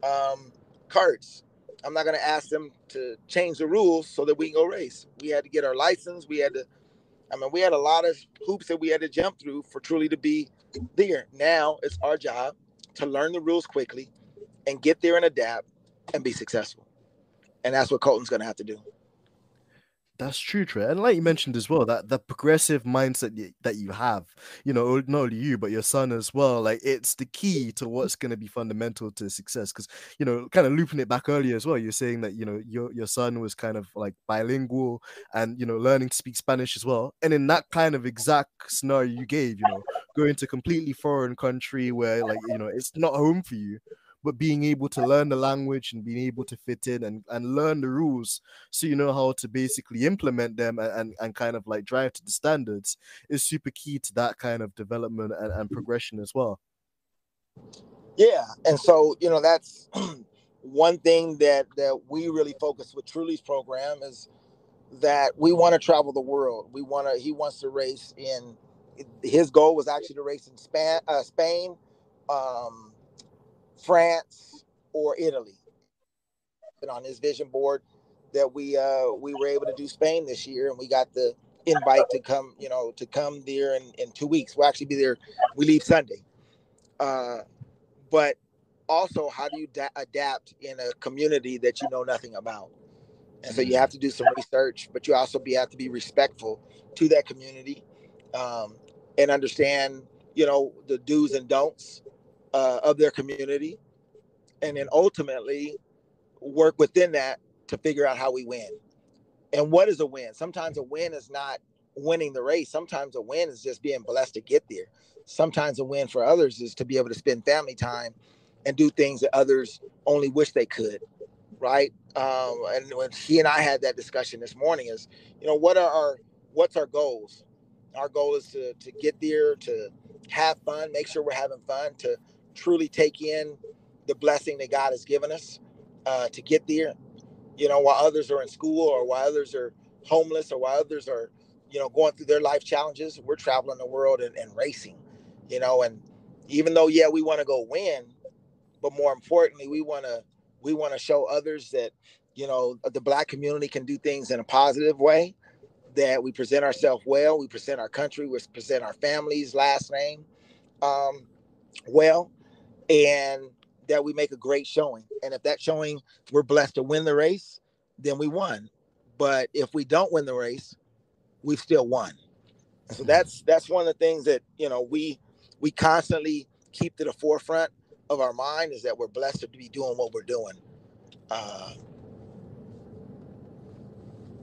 karts. I'm not going to ask them to change the rules so that we can go race. We had to get our license. We had a lot of hoops that we had to jump through for truly to be there. Now it's our job to learn the rules quickly and get there and adapt and be successful. And that's what Colton's going to have to do. That's true, Trey. And like you mentioned as well, that the progressive mindset that you have, not only you, but your son as well, like it's the key to what's going to be fundamental to success. Because, kind of looping it back earlier as well, you're saying that, your son was kind of like bilingual and, learning to speak Spanish as well. And in that kind of exact scenario you gave, going to a completely foreign country where like, it's not home for you, but being able to learn the language and being able to fit in and learn the rules so you know how to basically implement them and kind of like drive to the standards is super key to that kind of development and progression as well. Yeah. And so, that's one thing that we really focus with Truly's program is that we want to travel the world. He wants to race in, his goal was actually to race in Spain, France, or Italy. And on his vision board that we were able to do Spain this year, and we got the invite to come there in 2 weeks. We'll actually be there. We leave Sunday. But also, how do you adapt in a community that you know nothing about? And so you have to do some research, but you also have to be respectful to that community, and understand, the do's and don'ts of their community, and then ultimately work within that to figure out how we win. And what is a win? Sometimes a win is not winning the race. Sometimes a win is just being blessed to get there. Sometimes a win for others is to be able to spend family time and do things that others only wish they could. Right. And when he and I had that discussion this morning is, what's our goals? Our goal is to get there, to have fun, make sure we're having fun, to truly take in the blessing that God has given us, to get there, while others are in school or while others are homeless or while others are, going through their life challenges, we're traveling the world and racing, and even though, yeah, we want to go win, but more importantly, we want to show others that, the Black community can do things in a positive way, that we present ourselves well, we present our country, we present our family's last name um, well, and that we make a great showing. And if that showing, we're blessed to win the race, then we won. But if we don't win the race, we've still won. So that's one of the things that, we constantly keep to the forefront of our mind, is that we're blessed to be doing what we're doing. Uh,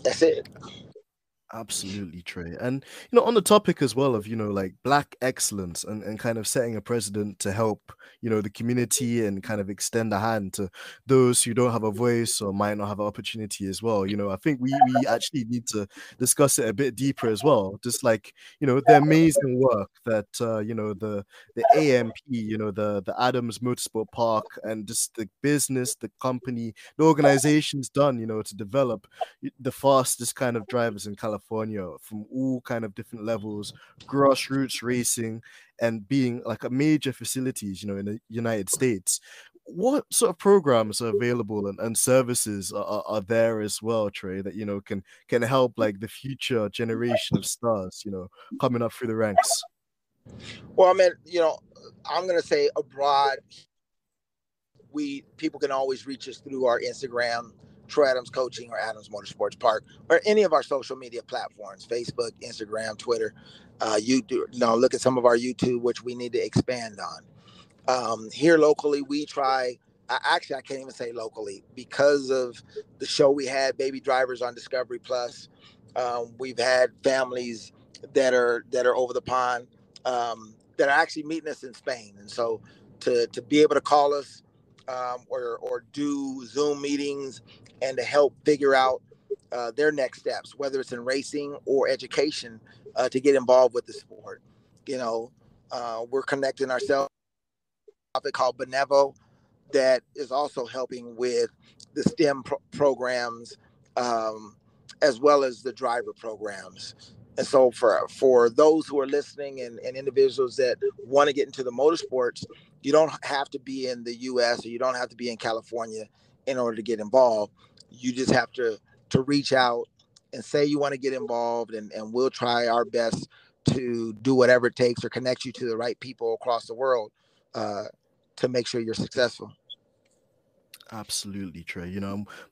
that's it. Absolutely, Trey. And on the topic as well of, like Black excellence and kind of setting a precedent to help, the community and kind of extend a hand to those who don't have a voice or might not have an opportunity as well. I think we actually need to discuss it a bit deeper as well. Just like, the amazing work that the AMP, the Adams Motorsport Park, and just the business, the company, the organization's done, to develop the fastest kind of drivers in California from all kind of different levels, grassroots racing, and being like a major facilities, in the United States. What sort of programs are available and services are there as well, Trey, that can help like the future generation of stars, coming up through the ranks? Well, I mean, I'm gonna say abroad, people can always reach us through our Instagram, Troy Adams Coaching or Adams Motorsports Park, or any of our social media platforms, Facebook, Instagram, Twitter. Look at some of our YouTube, which we need to expand on. Here locally, we try. I can't even say locally because of the show we had, Baby Drivers on Discovery Plus. We've had families that are over the pond that are actually meeting us in Spain, and so to be able to call us or do Zoom meetings and to help figure out their next steps, whether it's in racing or education, to get involved with the sport. We're connecting ourselves called Benevo that is also helping with the STEM programs as well as the driver programs. And so for those who are listening and individuals that want to get into the motorsports, you don't have to be in the US or you don't have to be in California in order to get involved. You just have to reach out and say you want to get involved, and we'll try our best to do whatever it takes or connect you to the right people across the world to make sure you're successful. Absolutely, Trey.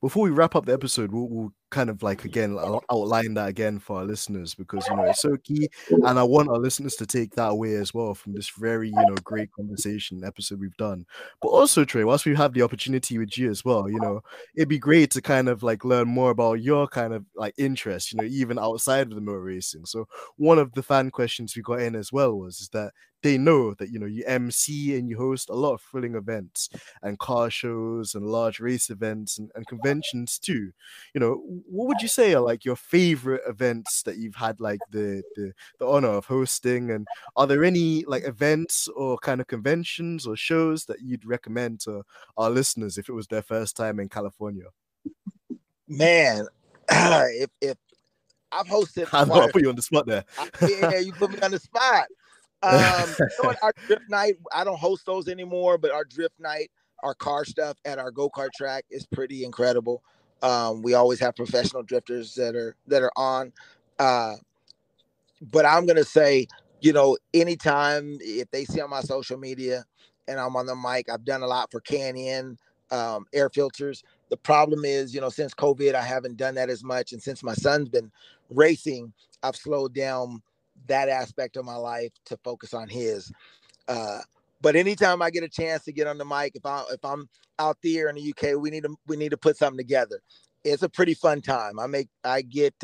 Before we wrap up the episode, we'll kind of like again outline that again for our listeners, because it's so key, and I want our listeners to take that away as well from this very great conversation episode we've done. But also, Trey, whilst we have the opportunity with you as well, it'd be great to kind of like learn more about your kind of like interest, even outside of the motor racing. So one of the fan questions we got in as well is that they know that you MC and you host a lot of thrilling events and car shows and large race events and conventions too. What would you say are like your favorite events that you've had like the honor of hosting? And are there any like events or kind of conventions or shows that you'd recommend to our listeners if it was their first time in California? Man, if I've hosted I know I put you on the spot there. Yeah, you put me on the spot. Our drift night, I don't host those anymore, but our drift night, our car stuff at our go-kart track is pretty incredible. We always have professional drifters that are on. But I'm gonna say, anytime if they see on my social media and I'm on the mic, I've done a lot for Can-In air filters. The problem is, since COVID, I haven't done that as much, and since my son's been racing, I've slowed down that aspect of my life to focus on his. But anytime I get a chance to get on the mic, if I'm out there in the UK, we need to put something together. It's a pretty fun time. I get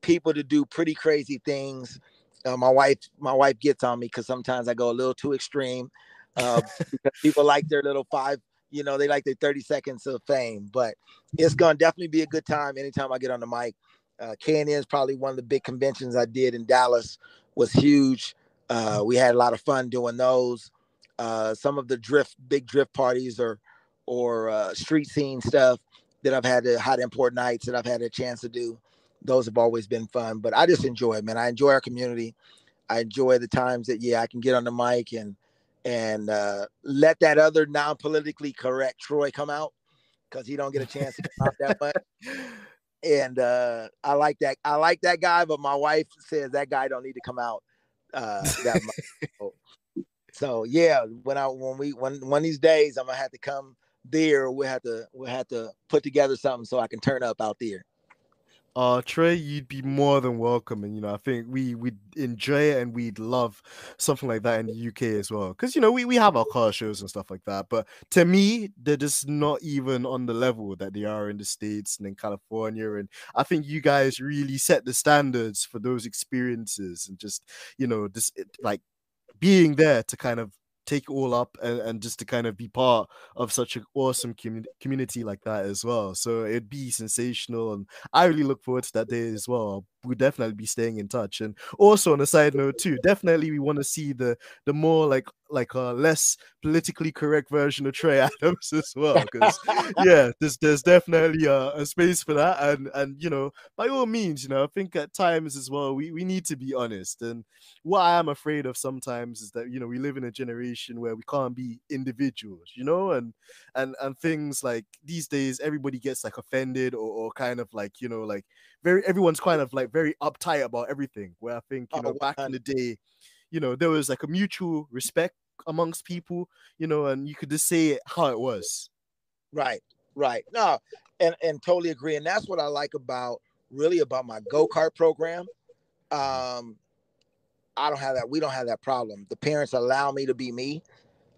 people to do pretty crazy things. My wife gets on me because sometimes I go a little too extreme. Because people like their little they like their 30 seconds of fame. But it's gonna definitely be a good time anytime I get on the mic. Can-In is probably one of the big conventions I did in Dallas, was huge. We had a lot of fun doing those. Some of the big drift parties or street scene stuff that I've had hot import nights that I've had a chance to do. those have always been fun. But I just enjoy it, man. I enjoy our community. I enjoy the times that I can get on the mic and let that other non-politically correct Troy come out, because he don't get a chance to come out that much. And I like that. I like that guy, but my wife says that guy don't need to come out that much. So yeah, when these days I'm gonna have to come there. We'll have to put together something so I can turn up out there. Trey, you'd be more than welcome, and I think we'd enjoy it, and we'd love something like that in the UK as well. Because we have our car shows and stuff like that, but to me, they're just not even on the level that they are in the States and in California. And I think you guys really set the standards for those experiences, and just this like being there to kind of take it all up, and just to kind of be part of such an awesome community like that as well. So it'd be sensational, and I really look forward to that day as well. We'll definitely be staying in touch. And also on a side note too, definitely we want to see the more like less politically correct version of Trey Adams as well, because yeah, there's definitely a space for that. And by all means, I think at times as well we need to be honest. And what I am afraid of sometimes is that we live in a generation where we can't be individuals, and things like these days everybody gets like offended, or kind of like like everyone's kind of like very uptight about everything, where I think back in the day there was like a mutual respect amongst people, and you could just say it how it was. Right. No, and totally agree. And that's what I like about my go-kart program. I don't have that. We don't have that problem. The parents allow me to be me.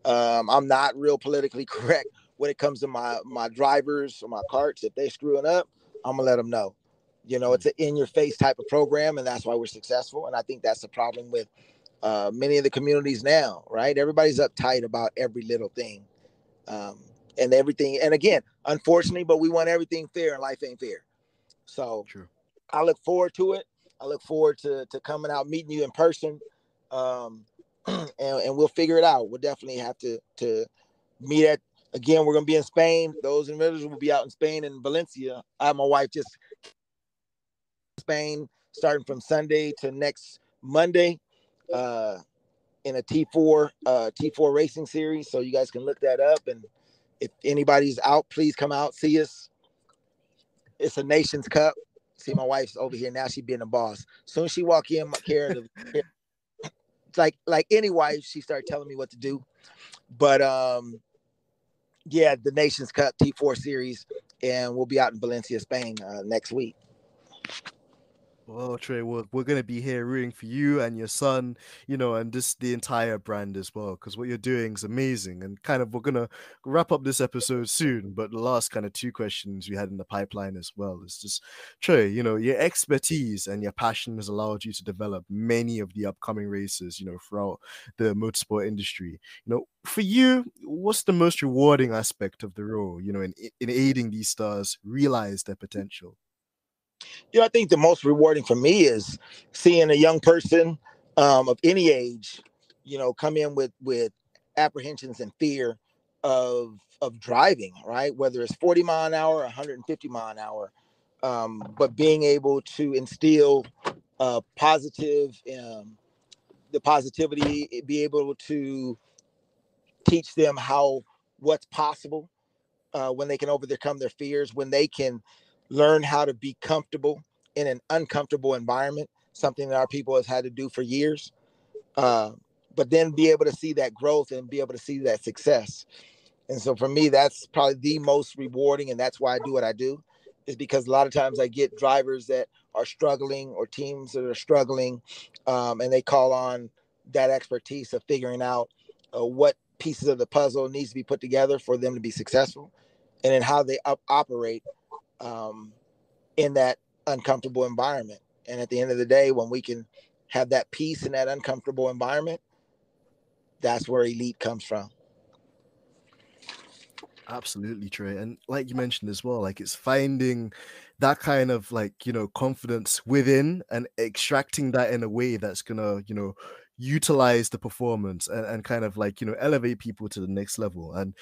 I'm not real politically correct when it comes to my drivers or my carts. If they screwing up, I'm gonna let them know. It's an in-your-face type of program, and that's why we're successful. And I think that's the problem with many of the communities now, right? Everybody's uptight about every little thing, and everything. And again, unfortunately, but we want everything fair, and life ain't fair. So True. I look forward to it. I look forward to coming out, meeting you in person, and we'll figure it out. We'll definitely have to meet at. Again, we're going to be in Spain. Those individuals will be out in Spain and Valencia. I have my wife just Spain starting from Sunday to next Monday in a T4 racing series. So you guys can look that up. And if anybody's out, please come out, see us. It's a Nations Cup. See, my wife's over here now. She being a boss. Soon as she walk in, it's like any wife, she started telling me what to do. But yeah, the Nations Cup T4 series, and we'll be out in Valencia, Spain next week. Well, Trey, we're gonna be here rooting for you and your son, and just the entire brand as well, because what you're doing is amazing. And kind of we're gonna wrap up this episode soon, but the last kind of two questions we had in the pipeline as well is just, Trey, your expertise and your passion has allowed you to develop many of the upcoming races, throughout the motorsport industry. For you, what's the most rewarding aspect of the role, in aiding these stars realize their potential? I think the most rewarding for me is seeing a young person of any age, come in with apprehensions and fear of driving, right? Whether it's 40 mile an hour, 150 mile an hour, but being able to instill positive, the positivity, be able to teach them what's possible when they can overcome their fears, when they can learn how to be comfortable in an uncomfortable environment, something that our people has had to do for years. But then be able to see that growth and be able to see that success. And so for me, that's probably the most rewarding. And that's why I do what I do, is because a lot of times I get drivers that are struggling or teams that are struggling, and they call on that expertise of figuring out what pieces of the puzzle needs to be put together for them to be successful, and then how they operate in that uncomfortable environment. And at the end of the day, when we can have that peace in that uncomfortable environment, that's where elite comes from. Absolutely, Trey. And like you mentioned as well, like it's finding that kind of like, confidence within and extracting that in a way that's gonna, utilize the performance and kind of like, elevate people to the next level, and,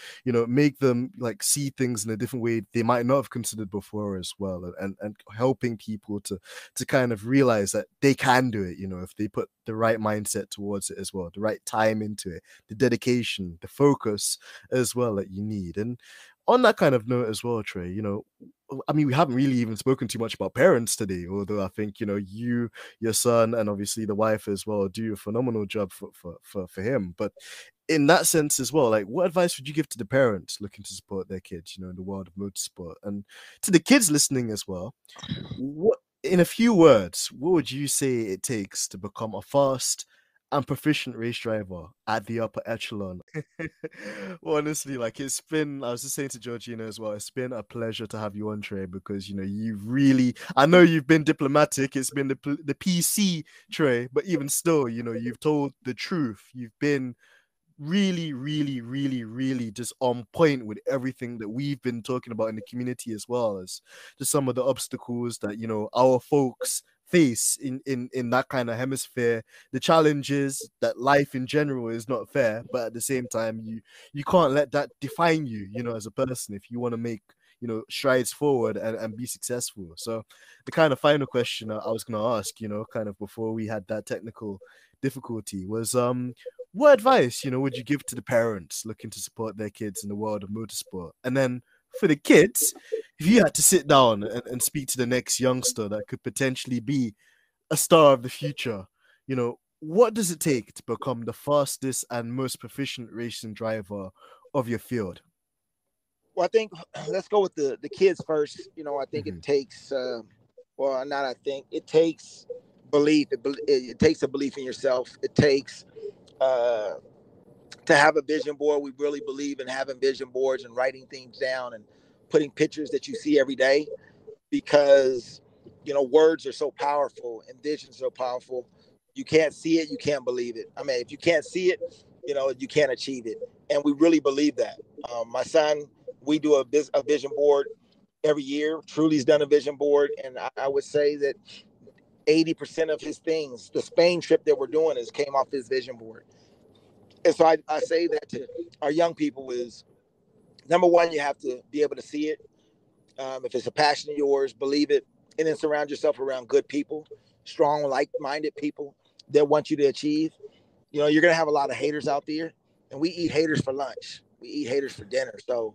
make them like see things in a different way they might not have considered before as well. And helping people to kind of realize that they can do it, if they put the right mindset towards it as well, the right time into it, the dedication, the focus as well that you need. And on that kind of note as well, Trey, I mean, we haven't really even spoken too much about parents today, although I think, you, your son, and obviously the wife as well do a phenomenal job for him. But in that sense as well, like, what advice would you give to the parents looking to support their kids, in the world of motorsport? And to the kids listening as well, what, in a few words, what would you say it takes to become a fast and proficient race driver at the upper echelon? Well, honestly, like, it's been, I was just saying to Georgina as well, it's been a pleasure to have you on, Trey, because, you've really, I know you've been diplomatic, it's been the PC, Trey, but even still, you've told the truth. You've been really, really, really, really just on point with everything that we've been talking about in the community, as well as just some of the obstacles that, our folks face in that kind of hemisphere, the challenges that life in general is not fair, but at the same time, you can't let that define you, as a person, if you want to make, strides forward and be successful. So the kind of final question I was going to ask, kind of before we had that technical difficulty, was what advice, would you give to the parents looking to support their kids in the world of motorsport? And then for the kids, if you had to sit down and speak to the next youngster that could potentially be a star of the future, what does it take to become the fastest and most proficient racing driver of your field? Well, I think let's go with the kids first. I think it Mm-hmm. takes, well, not I think it takes belief. It takes a belief in yourself. It takes uh, to have a vision board. We really believe in having vision boards and writing things down and putting pictures that you see every day, because words are so powerful and visions are so powerful. You can't see it, you can't believe it. I mean, if you can't see it, you can't achieve it. And we really believe that. My son, we do a vision board every year. Truly's done a vision board, and I would say that 80% of his things, the Spain trip that we're doing, is came off his vision board. And so I say that to our young people is, number one, you have to be able to see it. If it's a passion of yours, believe it, and then surround yourself around good people, strong, like-minded people that want you to achieve. You're gonna have a lot of haters out there, and we eat haters for lunch. We eat haters for dinner. So,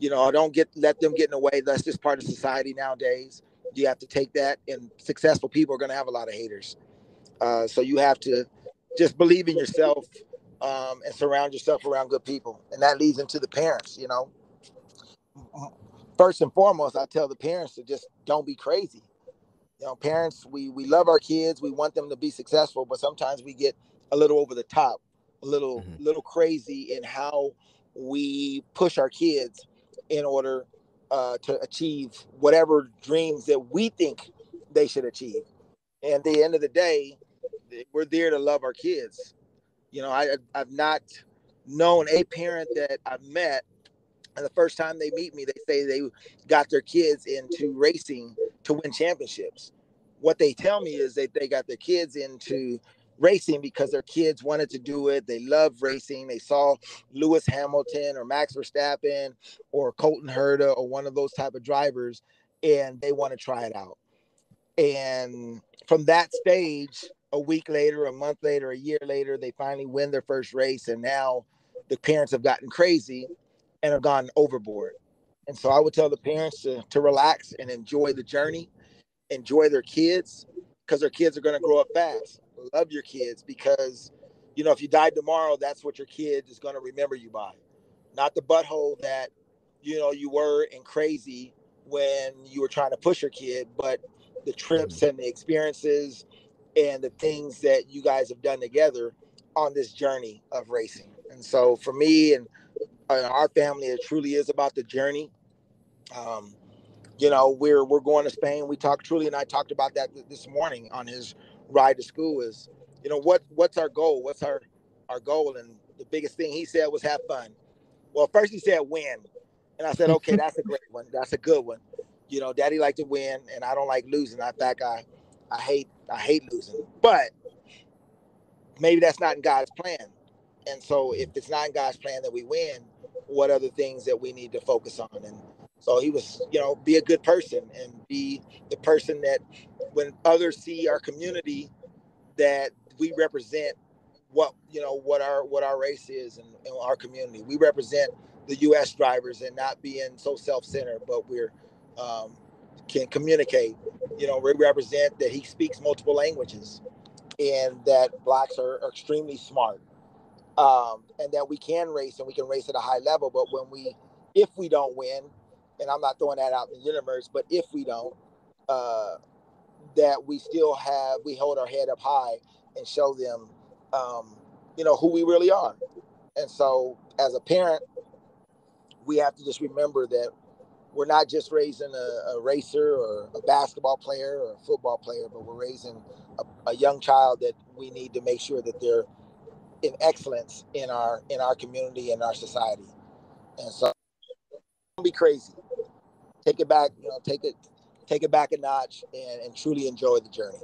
don't let them get in the way. That's just part of society nowadays. You have to take that, and successful people are gonna have a lot of haters. So you have to just believe in yourself, and surround yourself around good people, and that leads into the parents. First and foremost, I tell the parents to just don't be crazy. Parents, we love our kids, we want them to be successful, but sometimes we get a little over the top, a little Mm-hmm. little crazy in how we push our kids in order to achieve whatever dreams that we think they should achieve. And at the end of the day, we're there to love our kids. I've not known a parent that I've met, and the first time they meet me, they say they got their kids into racing to win championships. What they tell me is that they got their kids into racing because their kids wanted to do it. They love racing. They saw Lewis Hamilton or Max Verstappen or Colton Herta or one of those type of drivers, and they want to try it out. And from that stage, a week later, a month later, a year later, they finally win their first race. And now the parents have gotten crazy and have gone overboard. And so I would tell the parents to relax and enjoy the journey, enjoy their kids, because their kids are going to grow up fast. Love your kids, because, if you died tomorrow, that's what your kid is going to remember you by. Not the butthole that, you were and crazy when you were trying to push your kid, but the Mm-hmm. trips and the experiences and the things that you guys have done together on this journey of racing. And so for me and our family, it truly is about the journey. Um, we're going to Spain. We talked, Truly and I talked about that this morning on his ride to school. Is, what's our goal? What's our goal? And the biggest thing he said was have fun. Well, first he said win, and I said, okay, that's a great one. That's a good one. Daddy liked to win, and I don't like losing. In fact, I hate losing. But maybe that's not in God's plan. And so if it's not in God's plan that we win, what are the things that we need to focus on? And so he was, be a good person and be the person that when others see our community, that we represent what our race is and our community. We represent the U.S. drivers and not being so self-centered, but we're can communicate. We represent that he speaks multiple languages and that blacks are extremely smart, and that we can race and we can race at a high level. But if we don't win, and I'm not throwing that out in the universe, but if we don't, that we hold our head up high and show them, who we really are. And so as a parent, we have to just remember that we're not just raising a racer or a basketball player or a football player, but we're raising a young child that we need to make sure that they're in excellence in our community and our society. And so don't be crazy. Take it back, take it back a notch and truly enjoy the journey.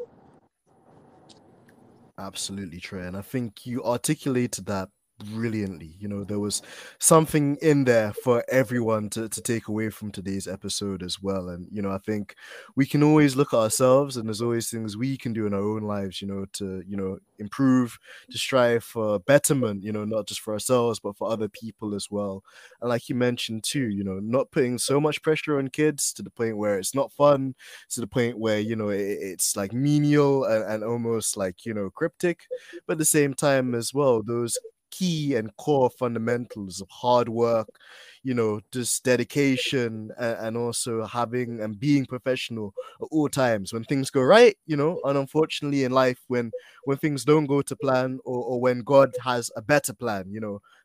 Absolutely, Trey. And I think you articulated that brilliantly. There was something in there for everyone to take away from today's episode as well. And, I think we can always look at ourselves and there's always things we can do in our own lives, to improve, to strive for betterment, not just for ourselves, but for other people as well. And like you mentioned too, not putting so much pressure on kids to the point where it's not fun, to the point where, it's like menial and almost like, cryptic, but at the same time as well, those key and core fundamentals of hard work, just dedication and also having and being professional at all times when things go right, and unfortunately in life when things don't go to plan or when God has a better plan,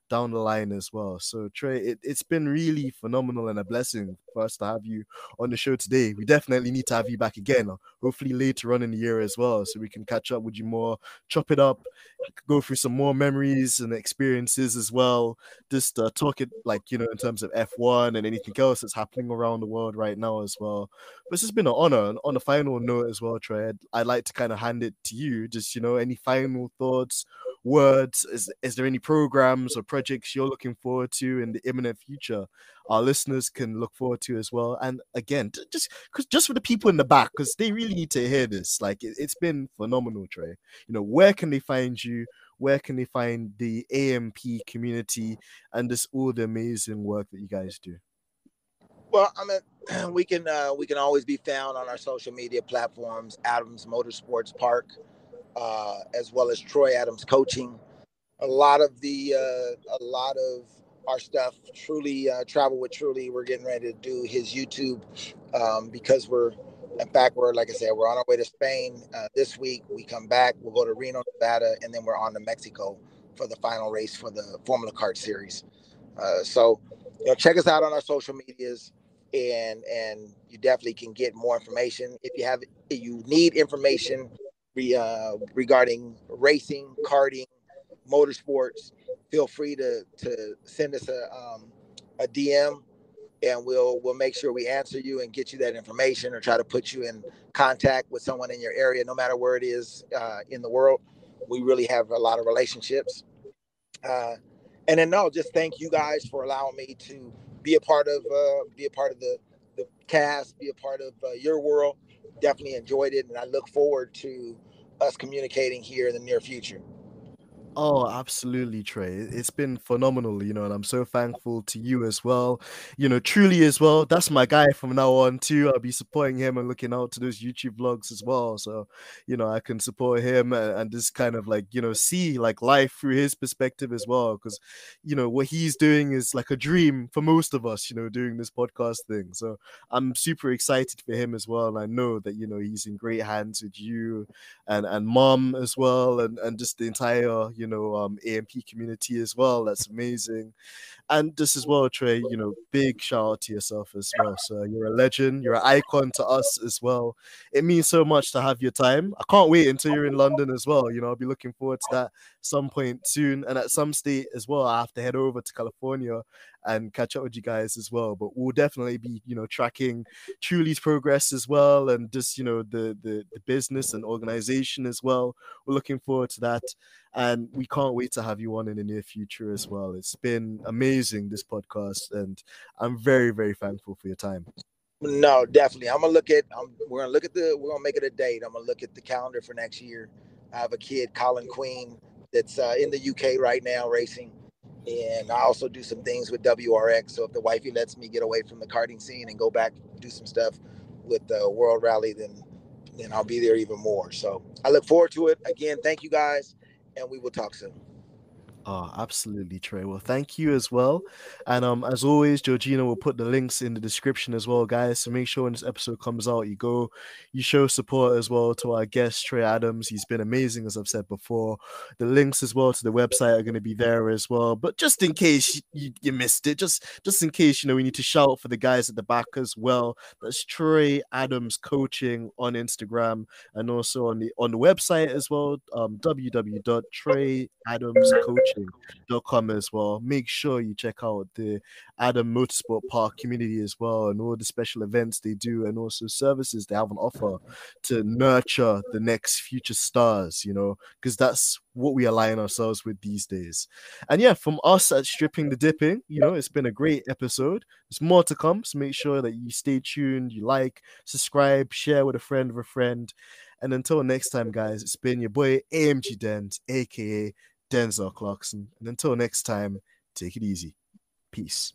down the line as well. So Trey, it's been really phenomenal and a blessing for us to have you on the show today. We definitely need to have you back again, hopefully later on in the year as well, so we can catch up with you more, chop it up, go through some more memories and experiences as well, just talk it like in terms of F1 and anything else that's happening around the world right now as well. But it's just been an honor. And on a final note as well, Trey, I'd like to kind of hand it to you, just any final thoughts, words? Is there any programs or projects you're looking forward to in the imminent future our listeners can look forward to as well? And again, just for the people in the back, because they really need to hear this, like it's been phenomenal, Trey. Where can they find you? Where can they find the AMP community and just all the amazing work that you guys do? Well, we can always be found on our social media platforms, Adams Motorsports Park, as well as Troy Adams Coaching. A lot of our stuff, Truly Travel with Truly, we're getting ready to do his YouTube, because we're like I said, we're on our way to Spain this week. We come back, we'll go to Reno, Nevada, and then we're on to Mexico for the final race for the Formula Kart Series. So check us out on our social medias, and you definitely can get more information if you need information regarding racing, karting, motorsports. Feel free to send us a DM, and we'll make sure we answer you and get you that information, or try to put you in contact with someone in your area, no matter where it is in the world. We really have a lot of relationships. And then just thank you guys for allowing me to be a part of the cast, be a part of your world. Definitely enjoyed it, and I look forward to us communicating here in the near future. Oh, absolutely, Trey. It's been phenomenal, and I'm so thankful to you as well. Truly as well. That's my guy from now on too. I'll be supporting him and looking out to those YouTube vlogs as well. So, I can support him and just kind of like, see like life through his perspective as well. Because, what he's doing is like a dream for most of us, doing this podcast thing. So I'm super excited for him as well. And I know that, he's in great hands with you and mom as well, and just the entire AMP community as well. That's amazing. And just as well, Trey, big shout out to yourself as well. So you're a legend, you're an icon to us as well. It means so much to have your time. I can't wait until you're in London as well. I'll be looking forward to that some point soon. And at some state as well, I have to head over to California and catch up with you guys as well. But we'll definitely be, tracking Truly's progress as well, and just, the business and organization as well. We're looking forward to that. And we can't wait to have you on in the near future as well. It's been amazing, this podcast, and I'm very, very thankful for your time. No, definitely. I'm gonna look at. We're gonna make it a date. I'm gonna look at the calendar for next year. I have a kid, Colin Queen, that's in the UK right now racing, and I also do some things with WRX. So if the wifey lets me get away from the karting scene and go back do some stuff with the World Rally, then I'll be there even more. So I look forward to it. Again, thank you guys, and we will talk soon. Oh, absolutely, Trey. Well, thank you as well. And as always, Georgina will put the links in the description as well, guys. So make sure when this episode comes out, you show support as well to our guest, Trey Adams. He's been amazing, as I've said before. The links as well to the website are going to be there as well. But just in case you missed it, just in case, we need to shout for the guys at the back as well. That's Trey Adams Coaching on Instagram, and also on the website as well, www.treyadamscoaching.com as well. Make sure you check out the Adam Motorsport Park community as well, and all the special events they do, and also services they have on offer to nurture the next future stars, because that's what we align ourselves with these days. And yeah, from us at Stripping the Dipping, it's been a great episode. There's more to come, so make sure that you stay tuned, you like, subscribe, share with a friend of a friend. And until next time, guys, it's been your boy AMG Denz, aka Denzel Clarkson. And until next time, take it easy. Peace.